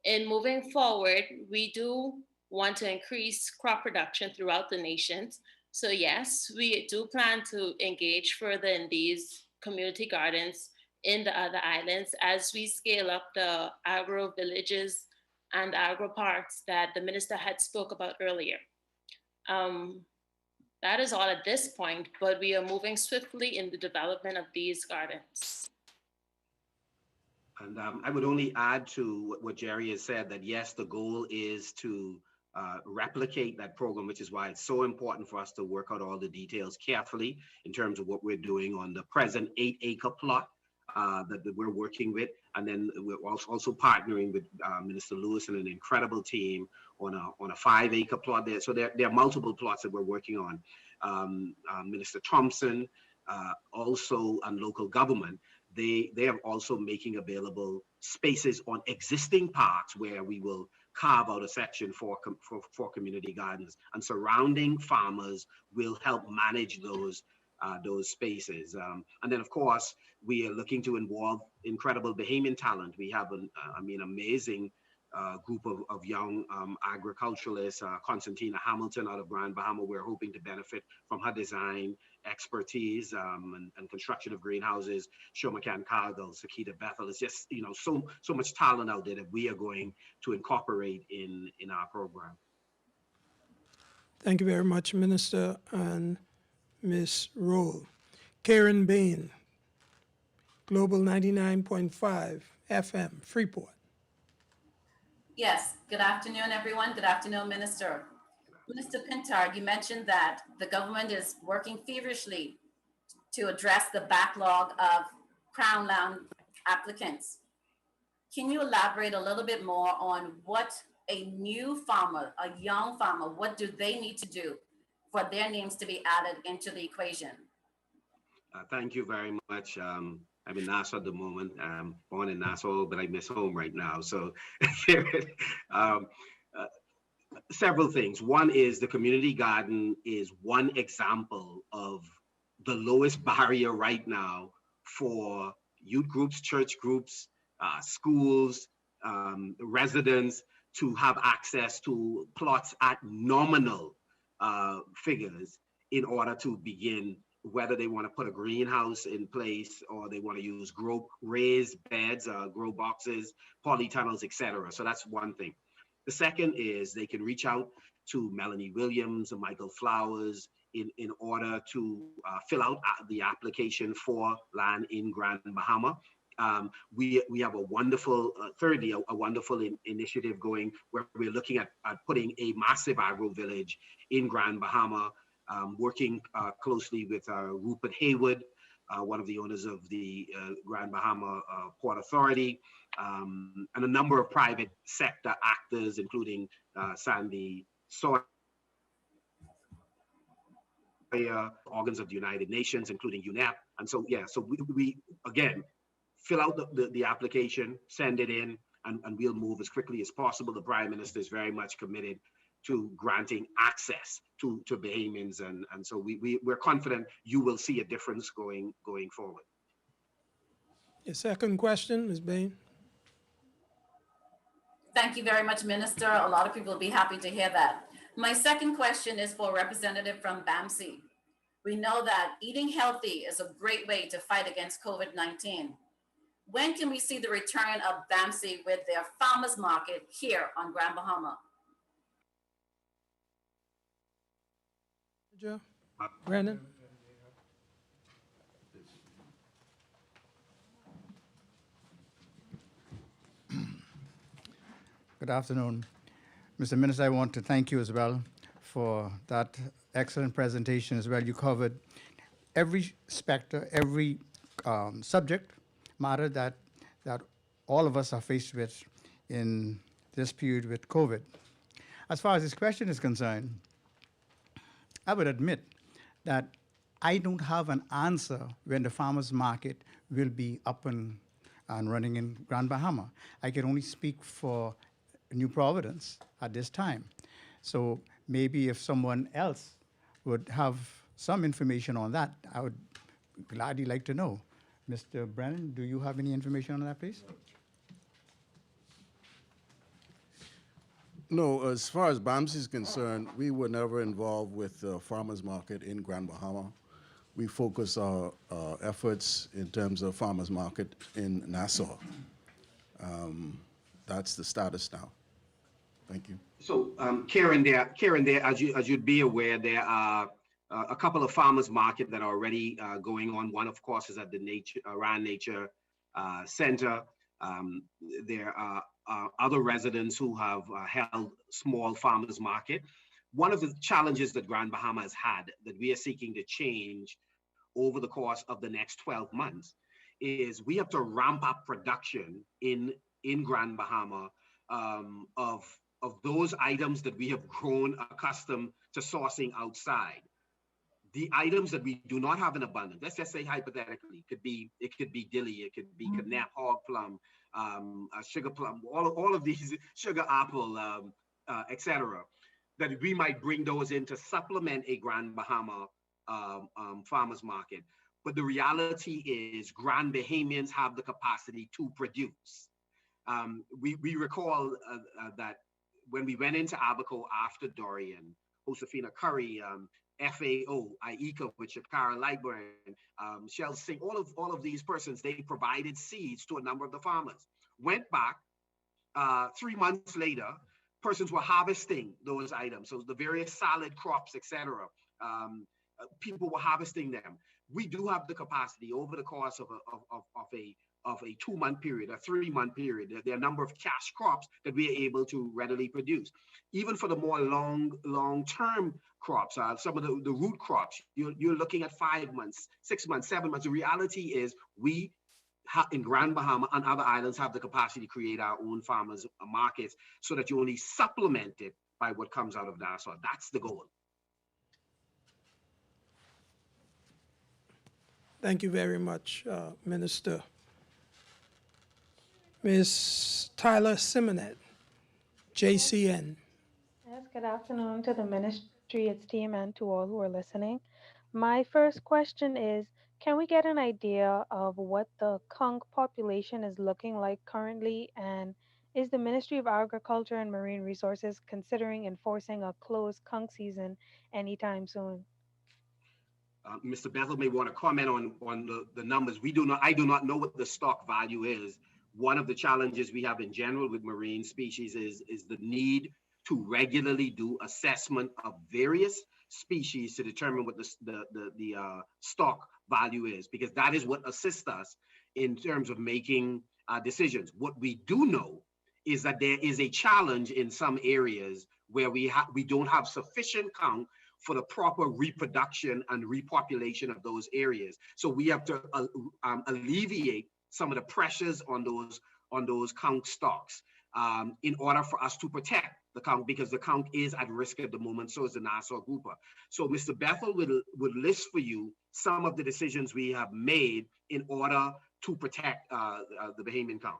In moving forward, we do want to increase crop production throughout the nations. So yes, we do plan to engage further in these community gardens in the other islands as we scale up the agro villages and agro parks that the minister had spoke about earlier. That is all at this point, but we are moving swiftly in the development of these gardens. And I would only add to what Jerry has said, that yes, the goal is to replicate that program, which is why it's so important for us to work out all the details carefully in terms of what we're doing on the present 8-acre plot that we're working with. And then we're also partnering with Minister Lewis and an incredible team on a 5-acre plot there. So there are multiple plots that we're working on. Minister Thompson, also on local government, they are also making available spaces on existing parks where we will carve out a section for community gardens, and surrounding farmers will help manage those spaces. And then of course, we are looking to involve incredible Bahamian talent. We have an amazing group of young agriculturalists, Constantina Hamilton out of Grand Bahama. We're hoping to benefit from her design expertise and construction of greenhouses. Shomakan Cargill, Sakita Bethel. It's just, so much talent out there that we are going to incorporate in our program. Thank you very much, Minister and Ms. Roll. Karen Bain, Global 99.5 FM, Freeport. Yes, good afternoon, everyone. Good afternoon, Minister. Minister Pintard, you mentioned that the government is working feverishly to address the backlog of Crown Land applicants. Can you elaborate a little bit more on what a new farmer, a young farmer, what do they need to do for their names to be added into the equation? Thank you very much. I'm in Nassau at the moment. I'm born in Nassau, but I miss home right now. So several things. One is the community garden is one example of the lowest barrier right now for youth groups, church groups, schools, residents to have access to plots at nominal figures in order to begin, whether they want to put a greenhouse in place or they want to use raised beds, grow boxes, polytunnels, etc. So that's one thing. The second is they can reach out to Melanie Williams and Michael Flowers in order to fill out the application for land in Grand Bahama. We have a wonderful, thirdly, a wonderful initiative going where we're looking at putting a massive agro village in Grand Bahama, working closely with Rupert Haywood, one of the owners of the Grand Bahama Port Authority, and a number of private sector actors, including Sandy Sawyer, organs of the United Nations, including UNEP. And so, yeah, so we again, fill out the application, send it in, and we'll move as quickly as possible. The Prime Minister is very much committed to granting access to Bahamians. And so we're confident you will see a difference going forward. Your second question, Ms. Bain. Thank you very much, Minister. A lot of people will be happy to hear that. My second question is for a representative from BAMSI. We know that eating healthy is a great way to fight against COVID-19. When can we see the return of BAMSI with their farmers market here on Grand Bahama? Joe? Brandon? Good afternoon. Mr. Minister, I want to thank you as well for that excellent presentation as well. You covered every specter, every subject matter that all of us are faced with in this period with COVID. As far as this question is concerned, I would admit that I don't have an answer when the farmers market will be up and running in Grand Bahama. I can only speak for New Providence at this time. So maybe if someone else would have some information on that, I would gladly like to know. Mr. Brennan, do you have any information on that, please? No, as far as BAMSI is concerned, we were never involved with the farmers market in Grand Bahama. We focus our efforts in terms of farmers market in Nassau. That's the status now. Thank you. So, Karen, as you'd be aware, there are a couple of farmers market that are already going on. One, of course, is at the Rand Nature Center. There are other residents who have held small farmers market. One of the challenges that Grand Bahama has had that we are seeking to change over the course of the next 12 months is we have to ramp up production in Grand Bahama of those items that we have grown accustomed to sourcing outside. The items that we do not have in abundance, let's just say hypothetically, it could be dilly, it could be Knapp hog plum, sugar plum, all of these, sugar apple, etc., that we might bring those in to supplement a Grand Bahama farmers market. But the reality is Grand Bahamians have the capacity to produce. We recall that when we went into Abaco after Dorian, Josefina Curry, FAO, IECA, with Shakara Lightburn, Shell Singh, all of these persons, they provided seeds to a number of the farmers. Went back 3 months later, persons were harvesting those items. So the various salad crops, etc. People were harvesting them. We do have the capacity over the course of a 2-month period, a 3-month period. There are a number of cash crops that we are able to readily produce. Even for the more long-term crops, some of the root crops, you're looking at 5 months, 6 months, 7 months. The reality is we in Grand Bahama and other islands have the capacity to create our own farmers markets so that you only supplement it by what comes out of Nassau. That's the goal. Thank you very much, Minister. Ms. Tyler Simonet, JCN. Yes, good afternoon to the ministry, its team, and to all who are listening. My first question is, can we get an idea of what the conch population is looking like currently? And is the Ministry of Agriculture and Marine Resources considering enforcing a closed conch season anytime soon? Mr. Bethel may want to comment on the numbers. I do not know what the stock value is. One of the challenges we have in general with marine species is the need to regularly do assessment of various species to determine what the stock value is, because that is what assists us in terms of making decisions. What we do know is that there is a challenge in some areas where we don't have sufficient count for the proper reproduction and repopulation of those areas. So we have to alleviate some of the pressures on those count stocks in order for us to protect the count, because the count is at risk at the moment, so is the Nassau grouper. So Mr. Bethel would list for you some of the decisions we have made in order to protect the Bahamian count.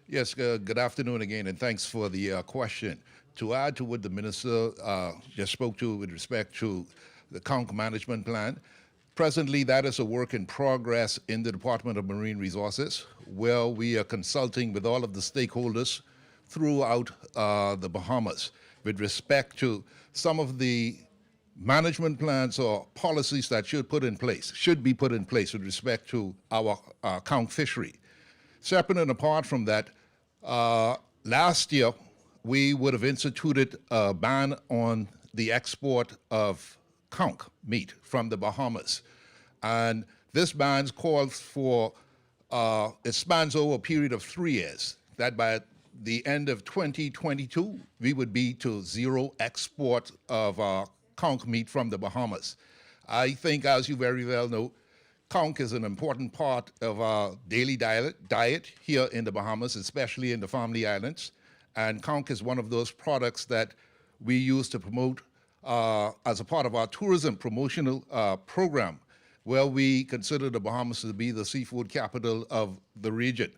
Yes, good afternoon again, and thanks for the question. To add to what the minister just spoke to with respect to the conch management plan, presently that is a work in progress in the Department of Marine Resources, where we are consulting with all of the stakeholders throughout the Bahamas with respect to some of the management plans or policies that should be put in place with respect to our conch fishery. Separate and apart from that, last year, we would have instituted a ban on the export of conch meat from the Bahamas. And this ban calls for, it spans over a period of 3 years, that by the end of 2022, we would be to zero export of conch meat from the Bahamas. I think, as you very well know, conch is an important part of our daily diet here in the Bahamas, especially in the Family Islands. And conch is one of those products that we use to promote as a part of our tourism promotional program, where we consider the Bahamas to be the seafood capital of the region.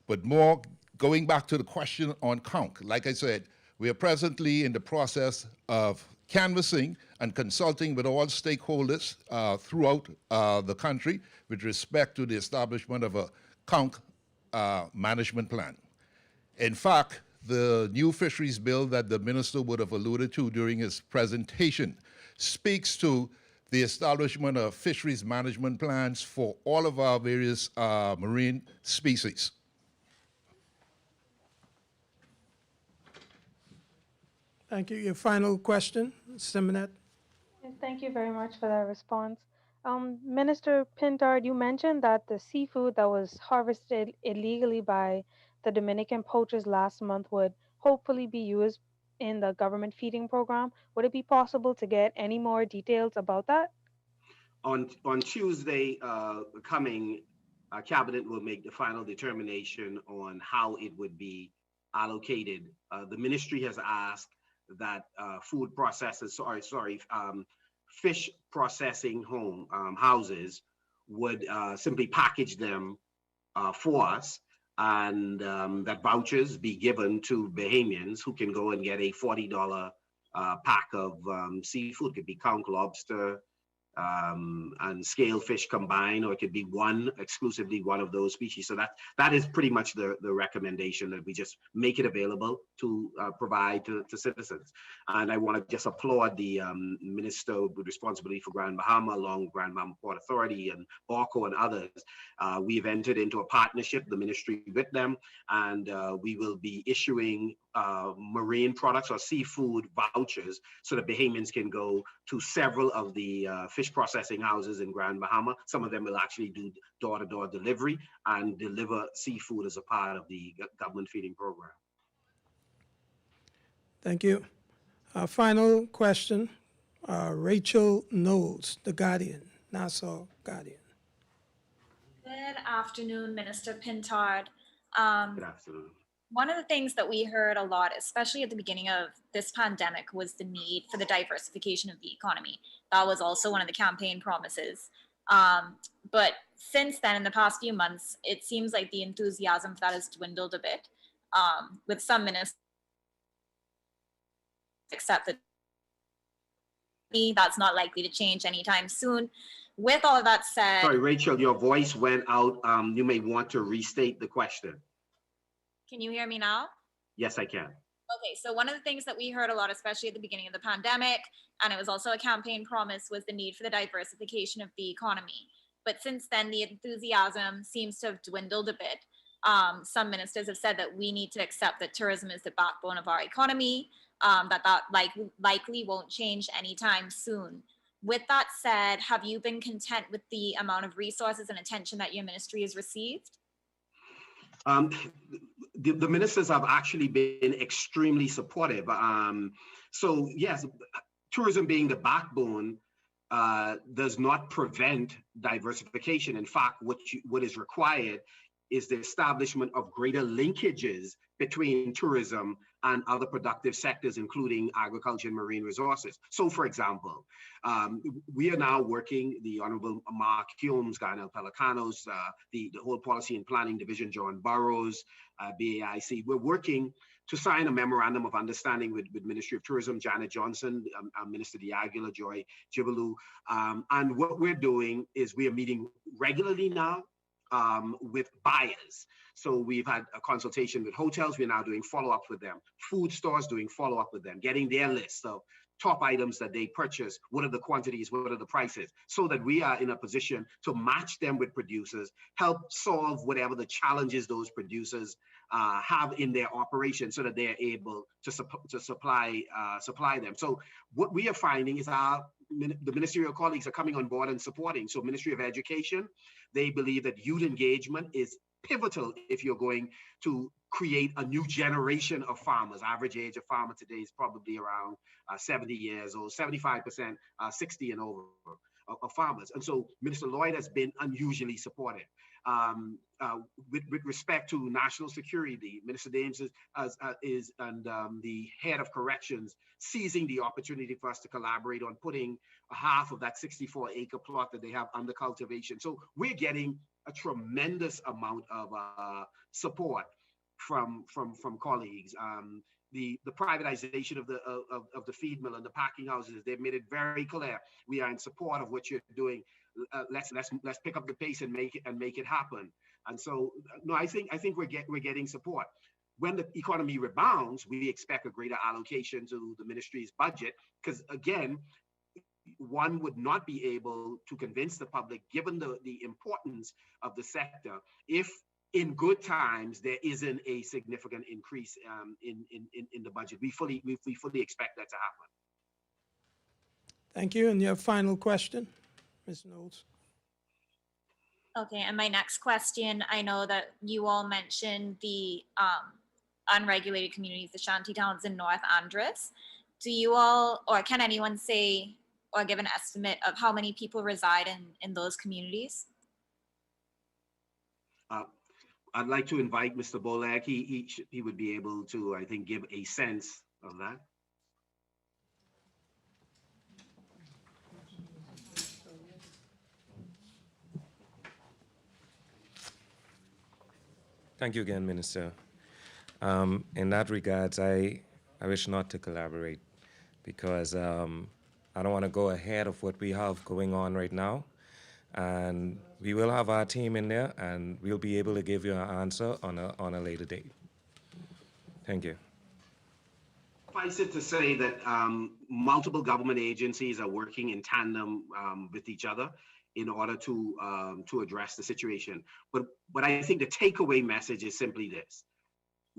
But more going back to the question on conch, like I said, we are presently in the process of canvassing and consulting with all stakeholders throughout the country with respect to the establishment of a conch management plan. In fact, the new fisheries bill that the minister would have alluded to during his presentation speaks to the establishment of fisheries management plans for all of our various marine species. Thank you. Your final question, Simonette? Yes, thank you very much for that response. Minister Pintard, you mentioned that the seafood that was harvested illegally by the Dominican poachers last month would hopefully be used in the government feeding program. Would it be possible to get any more details about that? On Tuesday coming, Cabinet will make the final determination on how it would be allocated. The ministry has asked that food processors, fish processing houses would simply package them for us, and that vouchers be given to Bahamians who can go and get a $40 pack of seafood. It could be conch, lobster, and scale fish combined, or it could be exclusively one of those species. So that is pretty much the recommendation, that we just make it available to provide to citizens. And I want to just applaud the minister with responsibility for Grand Bahama, along with Grand Bahama Port Authority and BARCO and others. We've entered into a partnership, the ministry with them, and we will be issuing marine products or seafood vouchers so that Bahamians can go to several of the fish processing houses in Grand Bahama. Some of them will actually do door-to-door delivery and deliver seafood as a part of the government feeding program. Thank you. Final question, Rachel Knowles, The Guardian, Nassau Guardian. Good afternoon, Minister Pintard. Good afternoon. One of the things that we heard a lot, especially at the beginning of this pandemic, was the need for the diversification of the economy. That was also one of the campaign promises. But since then, in the past few months, it seems like the enthusiasm for that has dwindled a bit, with some ministers accept that that's not likely to change anytime soon. With all of that said— Sorry, Rachel, your voice went out. You may want to restate the question. Can you hear me now? Yes, I can. Okay, so one of the things that we heard a lot, especially at the beginning of the pandemic, and it was also a campaign promise, was the need for the diversification of the economy. But since then, the enthusiasm seems to have dwindled a bit. Some ministers have said that we need to accept that tourism is the backbone of our economy, that likely won't change anytime soon. With that said, have you been content with the amount of resources and attention that your ministry has received? The ministers have actually been extremely supportive. So yes, tourism being the backbone does not prevent diversification. In fact, what is required is the establishment of greater linkages between tourism and other productive sectors, including agriculture and marine resources. So, for example, we are now working, the Honorable Mark Humes, Garnell Pelicanos, the whole Policy and Planning Division, John Burrows, BAIC, we're working to sign a memorandum of understanding with Ministry of Tourism, Janet Johnson, Minister Diagula, Joy Jivalu. And what we're doing is we are meeting regularly now with buyers. So we've had a consultation with hotels. We're now doing follow-up with them. Food stores doing follow-up with them, getting their list of top items that they purchase. What are the quantities? What are the prices? So that we are in a position to match them with producers, help solve whatever the challenges those producers have in their operation, so that they are able to supply them. So what we are finding is the ministerial colleagues are coming on board and supporting. So Ministry of Education, they believe that youth engagement is pivotal if you're going to create a new generation of farmers. Average age of farmer today is probably around 70 years old, 75%, 60 and over of farmers. And so Minister Lloyd has been unusually supportive. With respect to national security, Minister Dames the head of corrections seizing the opportunity for us to collaborate on putting half of that 64-acre plot that they have under cultivation. So we're getting a tremendous amount of support from colleagues. The privatization of the feed mill and the packing houses, they've made it very clear we are in support of what you're doing. Let's pick up the pace and make it happen. And so, no, I think we're getting support. When the economy rebounds, we expect a greater allocation to the ministry's budget, because again, one would not be able to convince the public, given the importance of the sector, if in good times there isn't a significant increase in the budget. We fully expect that to happen. Thank you. And your final question, Ms. Knowles. Okay, and my next question, I know that you all mentioned the unregulated communities, the shanty towns in North Andros. Do you all, or can anyone say or give an estimate of how many people reside in those communities? I'd like to invite Mr. Bolak. He would be able to, I think, give a sense of that. Thank you again, Minister. In that regards, I wish not to collaborate because I don't want to go ahead of what we have going on right now. And we will have our team in there and we'll be able to give you an answer on a later date. Thank you. Suffice it to say that multiple government agencies are working in tandem with each other in order to address the situation. But I think the takeaway message is simply this.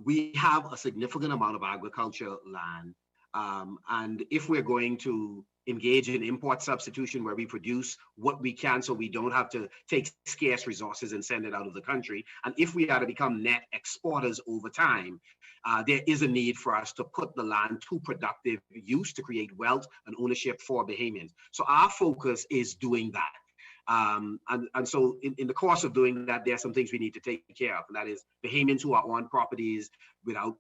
We have a significant amount of agricultural land. And if we're going to engage in import substitution where we produce what we can so we don't have to take scarce resources and send it out of the country, and if we are to become net exporters over time, there is a need for us to put the land to productive use to create wealth and ownership for Bahamians. So our focus is doing that. And so in the course of doing that, there are some things we need to take care of, and that is Bahamians who are on properties without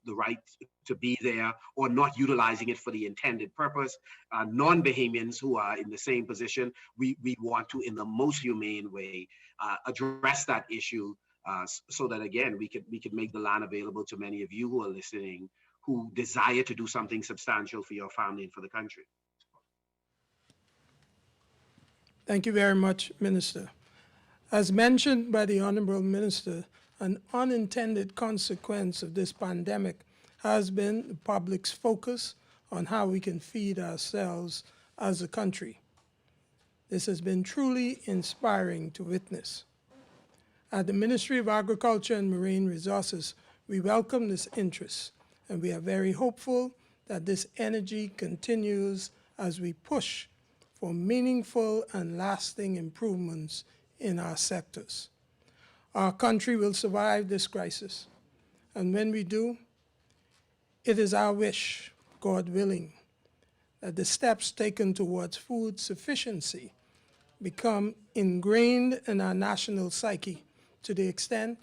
the right to be there or not utilizing it for the intended purpose. Non-Bahamians who are in the same position, we want to, in the most humane way, address that issue so that, again, we could make the land available to many of you who are listening who desire to do something substantial for your family and for the country. Thank you very much, Minister. As mentioned by the Honorable Minister, an unintended consequence of this pandemic has been the public's focus on how we can feed ourselves as a country. This has been truly inspiring to witness. At the Ministry of Agriculture and Marine Resources, we welcome this interest, and we are very hopeful that this energy continues as we push for meaningful and lasting improvements in our sectors. Our country will survive this crisis, and when we do, it is our wish, God willing, that the steps taken towards food sufficiency become ingrained in our national psyche to the extent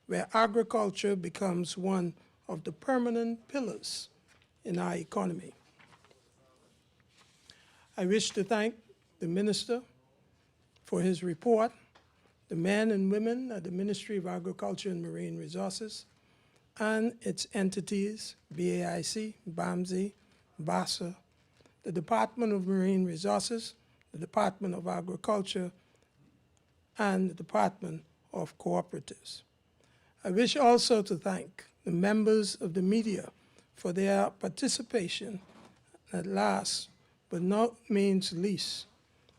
where agriculture becomes one of the permanent pillars in our economy. I wish to thank the Minister for his report, the men and women at the Ministry of Agriculture and Marine Resources, and its entities, BAIC, BAMSI, BASFOR, the Department of Marine Resources, the Department of Agriculture, and the Department of Cooperatives. I wish also to thank the members of the media for their participation. At last, but not means least,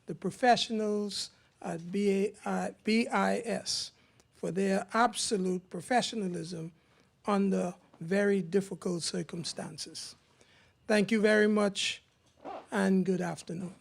the professionals at BIS for their absolute professionalism under very difficult circumstances. Thank you very much, and good afternoon.